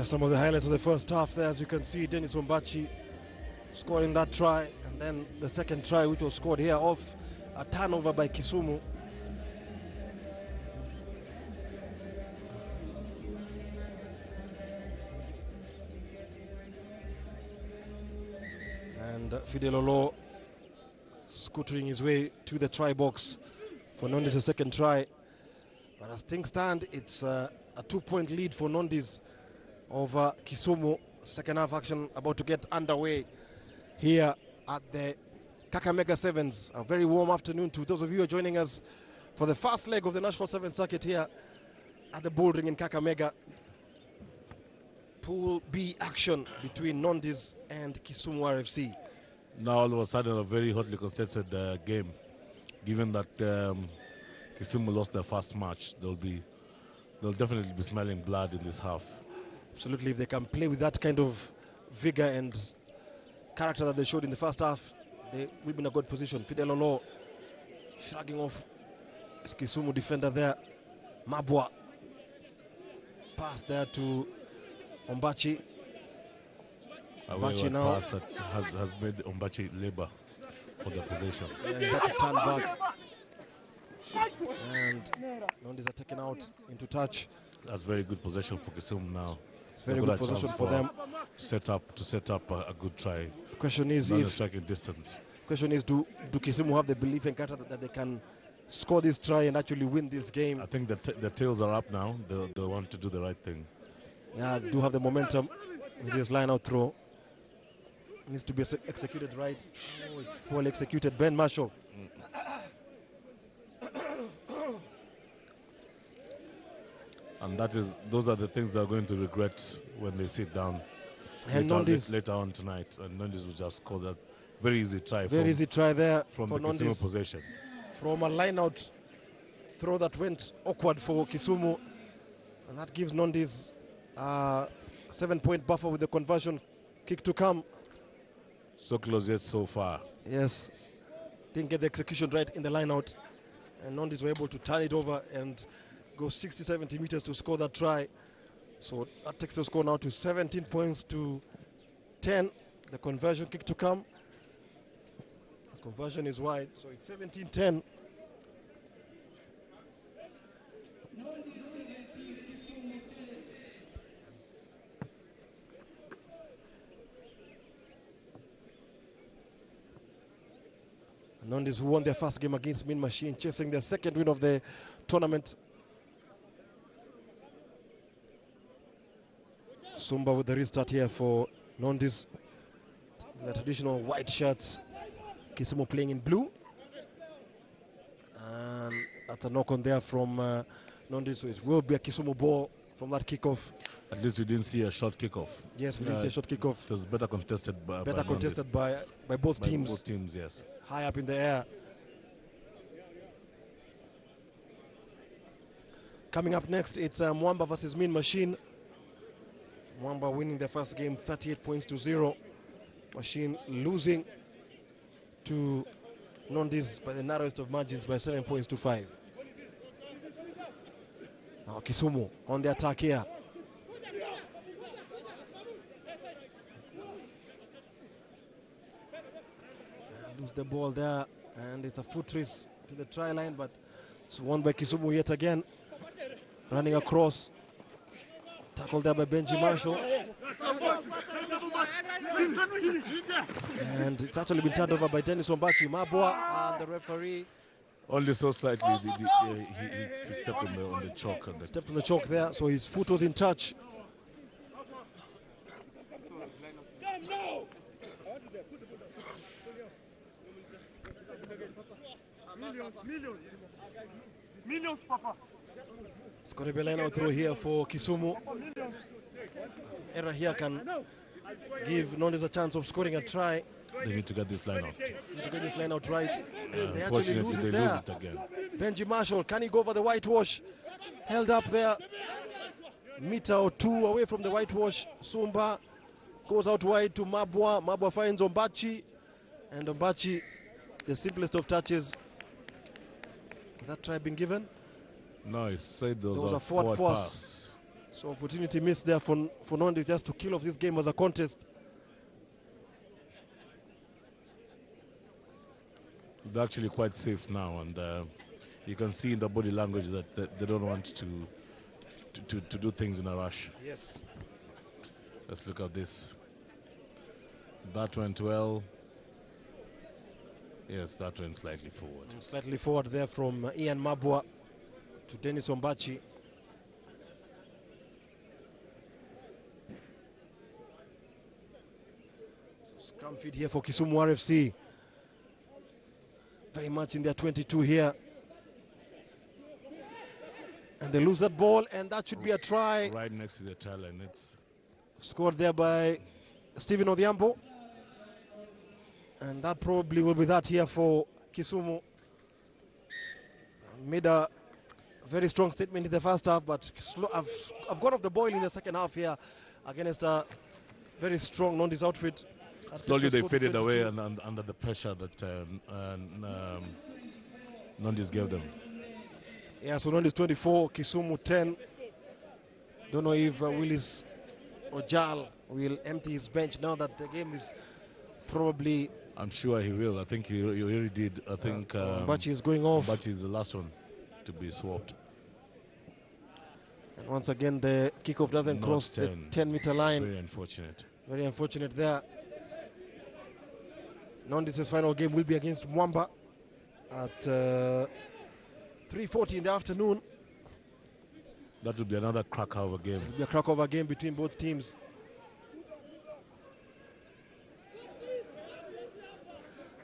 That's some of the highlights of the first half there. As you can see, Dennis Ombachi scoring that try, and then the second try, which was scored here off a turnover by Kisumu. And Fidel Olo scootering his way to the try box for Nondi's second try. But as things stand, it's a 2-point lead for Nondis over Kisumu. Second half action about to get underway here at the Kakamega Sevens. A very warm afternoon to those of you who are joining us for the first leg of the National Sevens Circuit here at the Bull Ring in Kakamega. Pool B action between Nondis and Kisumu RFC.
Now all of a sudden a very hotly contested game, given that Kisumu lost their first match. They'll definitely be smelling blood in this half.
Absolutely, if they can play with that kind of vigor and character that they showed in the first half, they will be in a good position. Fidel Olo shrugging off his Kisumu defender there. Mabwa. Pass there to Ombachi.
Ombachi now pass that has made Ombachi labor for the possession.
Yeah, he had to turn back. And Nondis are taken out into touch.
That's very good possession for Kisumu now.
It's very good possession for them.
To set up a good try.
The question is
if striking distance.
Question is, do Kisumu have the belief and character that they can score this try and actually win this game?
I think the tails are up now. They want to do the right thing.
Yeah, they do have the momentum with this line-out throw. It needs to be executed right. Oh, it's poorly executed. Ben Marshall.
And those are the things they're going to regret when they sit down
And
later on tonight. And Nondis will just score that very easy try.
Very easy try there
from
for
the Kisumu
Nondis.
possession.
From a line-out throw that went awkward for Kisumu. And that gives Nondis a 7-point buffer with the conversion kick to come.
So close yet so far.
Yes. Didn't get the execution right in the line-out. And Nondis were able to turn it over and go 60-70 meters to score that try. So that takes the score now to 17 points to 10. The conversion kick to come. The conversion is wide, so it's 17-10. Nondis, who won their first game against Mean Machine, chasing their second win of the tournament. Sumba with the restart here for Nondis. The traditional white shirts. Kisumu playing in blue. And that's a knock on there from Nondis, so it will be a Kisumu ball from that kickoff.
At least we didn't see a short kickoff.
Yes, we didn't see a short kickoff.
It was better contested by
both teams.
Both teams, yes.
High up in the air. Coming up next, it's Mwamba versus Mean Machine. Mwamba winning their first game 38 points to 0. Machine losing to Nondis by the narrowest of margins by 7 points to 5. Now Kisumu on the attack here. Lose the ball there, and it's a foot race to the try line, but it's won by Kisumu yet again. Running across. Tackled there by Benji Marshall. And it's actually been turned over by Dennis Ombachi. Mabwa and the referee.
Only so slightly, he stepped on the chalk.
Stepped on the chalk there, so his foot was in touch.
Millions, Papa.
It's going to be a line-out throw here for Kisumu. Error here can give Nondis a chance of scoring a try.
They need to get this line out.
Need to get this line out right. They
actually
lose it
lose
there.
it again.
Benji Marshall, can he go over the whitewash? Held up there. Meter or two away from the whitewash. Sumba goes out wide to Mabwa. Mabwa finds Ombachi. And Ombachi, the simplest of touches. Has that try been given?
No, it said there was
a forward pass. So opportunity missed there for Nondi just to kill off this game as a contest.
They're actually quite safe now, and you can see in the body language that they don't want to do things in a rush.
Yes.
Let's look at this. That went well. Yes, that went slightly forward.
Slightly forward there from Ian Mabwa to Dennis Ombachi. So scrum feed here for Kisumu RFC. Very much in their 22 here. And they lose that ball, and that should be a try.
Right next to the tail line. It's
scored there by Stephen Odhiambo. And that probably will be that here for Kisumu. Made a very strong statement in the first half, but I've got off the boil in the second half here against a very strong Nondi's outfit.
Slowly they faded away and under the pressure that Nondi's gave them.
Yeah, so Nondi's 24, Kisumu 10. Don't know if Willis Ojal will empty his bench now that the game is probably...
I'm sure he will. I think he already did. I think
Bachi is going off.
Bachi is the last one to be swapped.
And once again, the kickoff doesn't cross the 10-meter line.
Very unfortunate.
Very unfortunate there. Nondi's final game will be against Mwamba at 3:40 in the afternoon.
That will be another cracker of a game.
It will be a cracker of a game between both teams.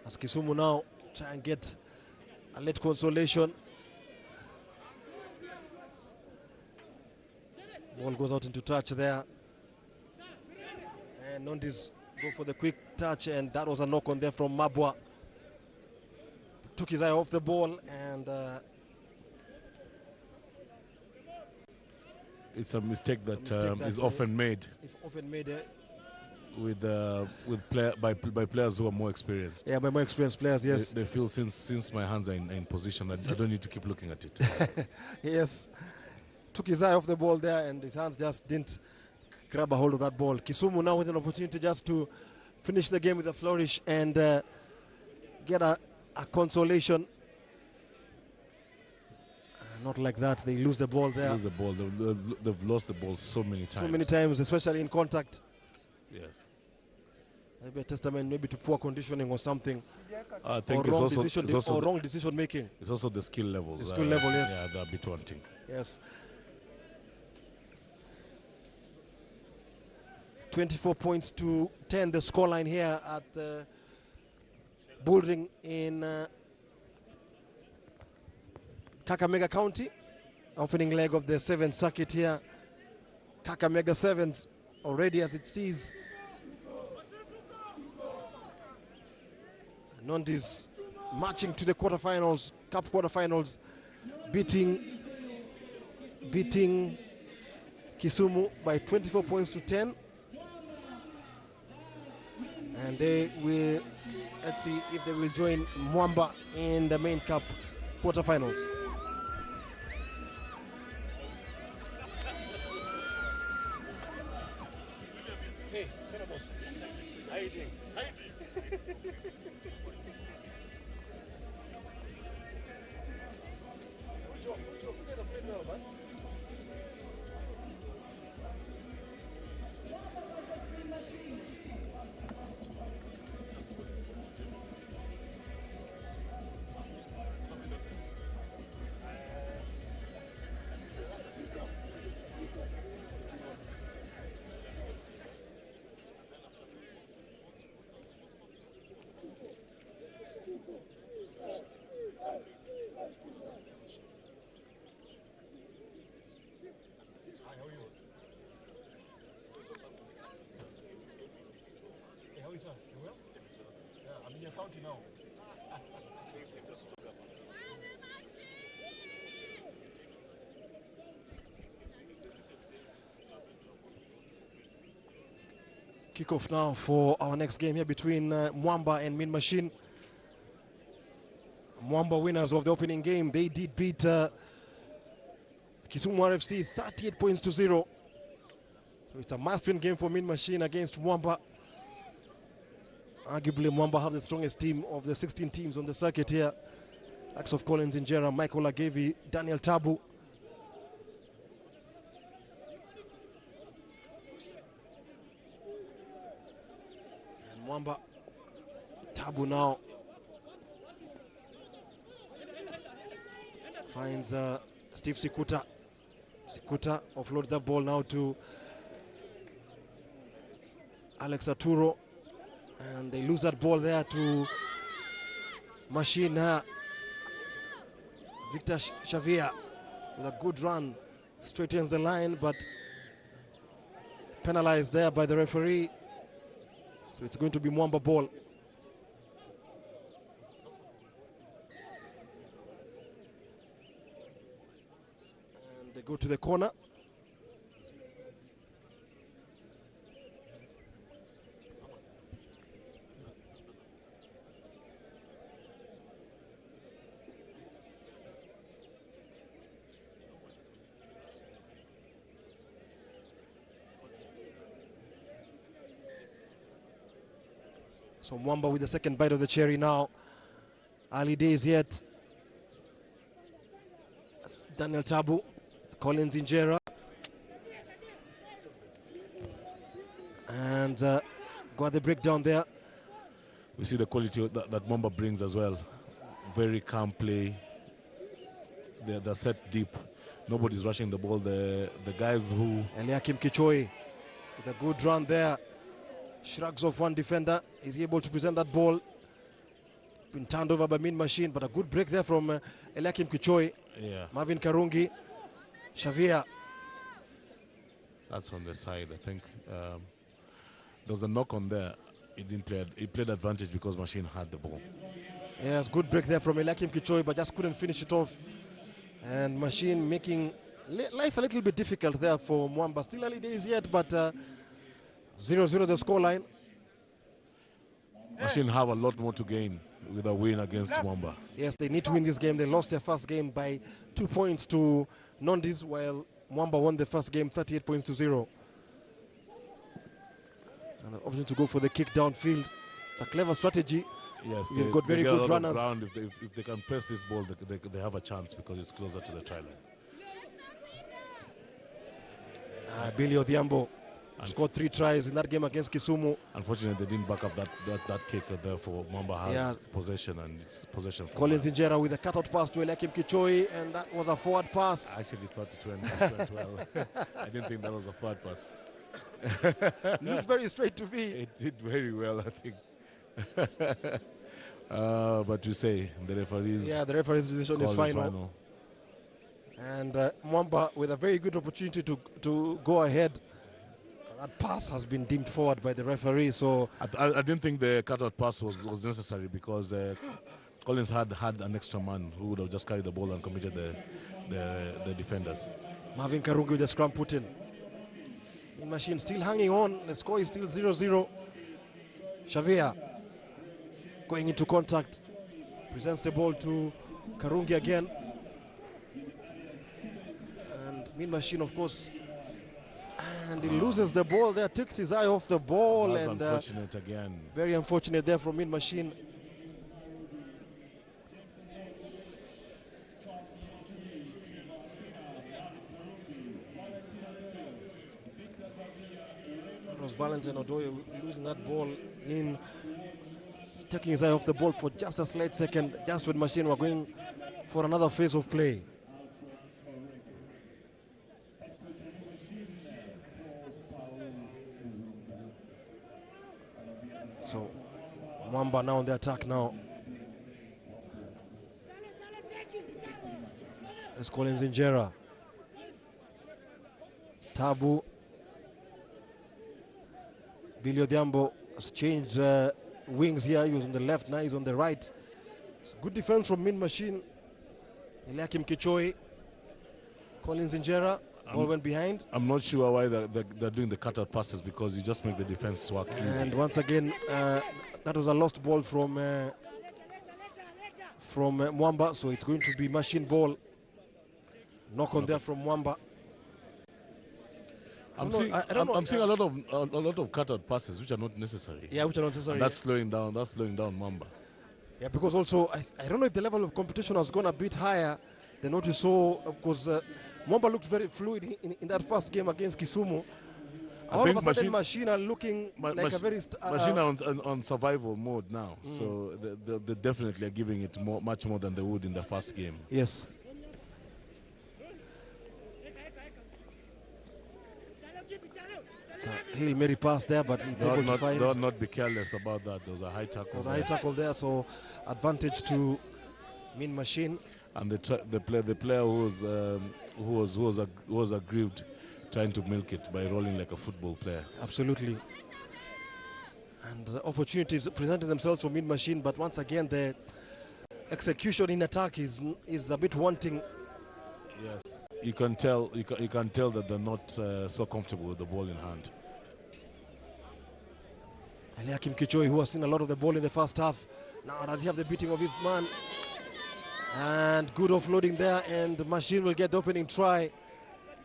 As Kisumu now try and get a late consolation. Ball goes out into touch there. And Nondi's go for the quick touch, and that was a knock on there from Mabwa. Took his eye off the ball, and
it's a mistake that is often made. By players who are more experienced.
Yeah, by more experienced players, yes.
They feel since my hands are in position, I don't need to keep looking at it.
Yes. Took his eye off the ball there, and his hands just didn't grab a hold of that ball. Kisumu now with an opportunity just to finish the game with a flourish and get a consolation. Not like that. They lose the ball there.
Lose the ball. They've lost the ball so many times.
So many times, especially in contact.
Yes.
Maybe a testament, maybe to poor conditioning or something.
I think
or
it's
wrong decision making.
It's also the skill levels.
The skill level, yes.
Yeah, they're a bit wanting.
Yes. 24 points to 10, the scoreline here at Bullring in Kakamega County. Opening leg of the 7th circuit here. Kakamega 7s already as it sees. Nondi's marching to the quarterfinals, cup quarterfinals, beating Kisumu by 24 points to 10. And they will, let's see if they will join Mwamba in the main cup quarterfinals. Hey, Senamos, how are you doing? Good job. You guys have played well, man. Now. Kickoff now for our next game here between Mwamba and Mean Machine. Mwamba winners of the opening game. They did beat Kisumu RFC 38 points to 0. It's a must-win game for Mean Machine against Mwamba. Arguably, Mwamba have the strongest team of the 16 teams on the circuit here. Likes of Collins Injera, Michael Agevi, Daniel Tabu. And Mwamba, Tabu now finds Steve Sikuta. Sikuta offloads the ball now to Alex Arturo, and they lose that ball there to Machine. Victor Xavier with a good run, straightens the line, but penalized there by the referee. So it's going to be Mwamba ball. And they go to the corner. So Mwamba with the second bite of the cherry now. Early days yet. That's Daniel Tabu, Collins Injera. And got the breakdown there.
We see the quality that Mwamba brings as well. Very calm play. They're set deep. Nobody's rushing the ball. The guys who...
Eliakim Kichoi with a good run there. Shrugs off one defender. Is able to present that ball. Been turned over by Mean Machine, but a good break there from Eliakim Kichoi.
Yeah.
Marvin Karungi. Xavier.
That's on the side, I think. There was a knock on there. He didn't play. He played advantage because Machine had the ball.
Yes, good break there from Eliakim Kichoi, but just couldn't finish it off. And Machine making life a little bit difficult there for Mwamba. Still early days yet, but 0-0 the scoreline.
Machine have a lot more to gain with a win against Mwamba.
Yes, they need to win this game. They lost their first game by 2 points to Nondis, while Mwamba won the first game 38 points to 0. And an option to go for the kick downfield. It's a clever strategy.
Yes,
They've got very good runners.
If they can press this ball, they have a chance because it's closer to the try line.
Billy Odhiambo scored 3 tries in that game against Kisumu.
Unfortunately, they didn't back up that kick. Therefore, Mwamba has possession, and it's possession.
Collins Injera with a cutout pass to Eliakim Kichoi, and that was a forward pass.
I actually thought it went well. I didn't think that was a forward pass.
Looked very straight to me.
It did very well, I think. But you say the referees.
Yeah, the referee's decision is final. And Mwamba with a very good opportunity to go ahead. That pass has been deemed forward by the referee. So
I didn't think the cutout pass was necessary because Collins had an extra man who would have just carried the ball and committed the defenders.
Marvin Karungi with the scrum put in. Machine still hanging on. The score is still 0-0. Xavier going into contact. Presents the ball to Karungi again. And Mean Machine, of course, and he loses the ball there, takes his eye off the ball.
That's
and
unfortunate again.
Very unfortunate there from Mean Machine. That was Valentine Odoye losing that ball in, taking his eye off the ball for just a slight second, just when Machine were going for another phase of play. So Mwamba now on the attack now. Let's call in Injera. Tabu. Billy Odhiambo has changed wings here. He was on the left, now he's on the right. It's good defense from Mean Machine. Eliakim Kichoi. Collins Injera. Ball went behind.
I'm not sure why they're doing the cutout passes, because you just make the defense work easy.
And once again, that was a lost ball from Mwamba, so it's going to be Machine ball. Knock on there from Mwamba.
I'm seeing a lot of cut-out passes which are not necessary.
Yeah, which are not necessary.
And that's slowing down. That's slowing down Mwamba.
Yeah, because also I don't know if the level of competition has gone a bit higher than what you saw, because Mwamba looked very fluid in that first game against Kisumu. All of a sudden, Machine are looking like a very...
Machine are on survival mode now, so they definitely are giving it much more than they would in the first game.
Yes. So Hail Mary pass there, but it's able to find...
Do not be careless about that. There was a high tackle.
There was a high tackle there, so advantage to Mean Machine.
And the player who was aggrieved, trying to milk it by rolling like a football player.
Absolutely. And opportunities presenting themselves for Mean Machine, but once again the execution in attack is a bit wanting.
Yes, you can tell that they're not so comfortable with the ball in hand.
Eliakim Kichoi, who has seen a lot of the ball in the first half, now does he have the beating of his man? And good offloading there, and Machine will get the opening try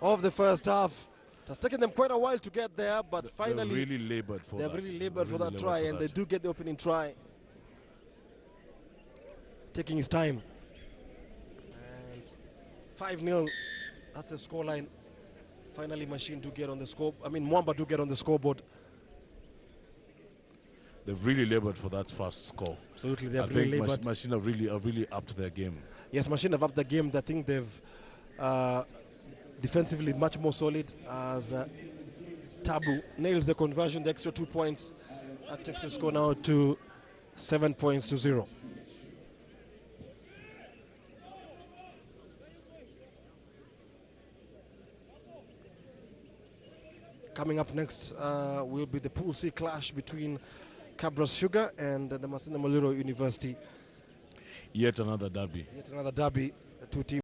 of the first half. It has taken them quite a while to get there, but finally
they've really labored for
that try, and they do get the opening try. Taking his time. And 5-0, that's the scoreline. Finally, Machine do get on the score. I mean, Mwamba do get on the scoreboard.
They've really labored for that first score.
Absolutely, they have really labored.
Machine have really upped their game.
Yes, Machine have upped the game. I think they've defensively much more solid, as Tabu nails the conversion, the extra 2 points. That takes the score now to 7 points to 0. Coming up next will be the Pool C clash between Cabras Sugar and the Masina Muliro University.
Yet another derby.
The two teams.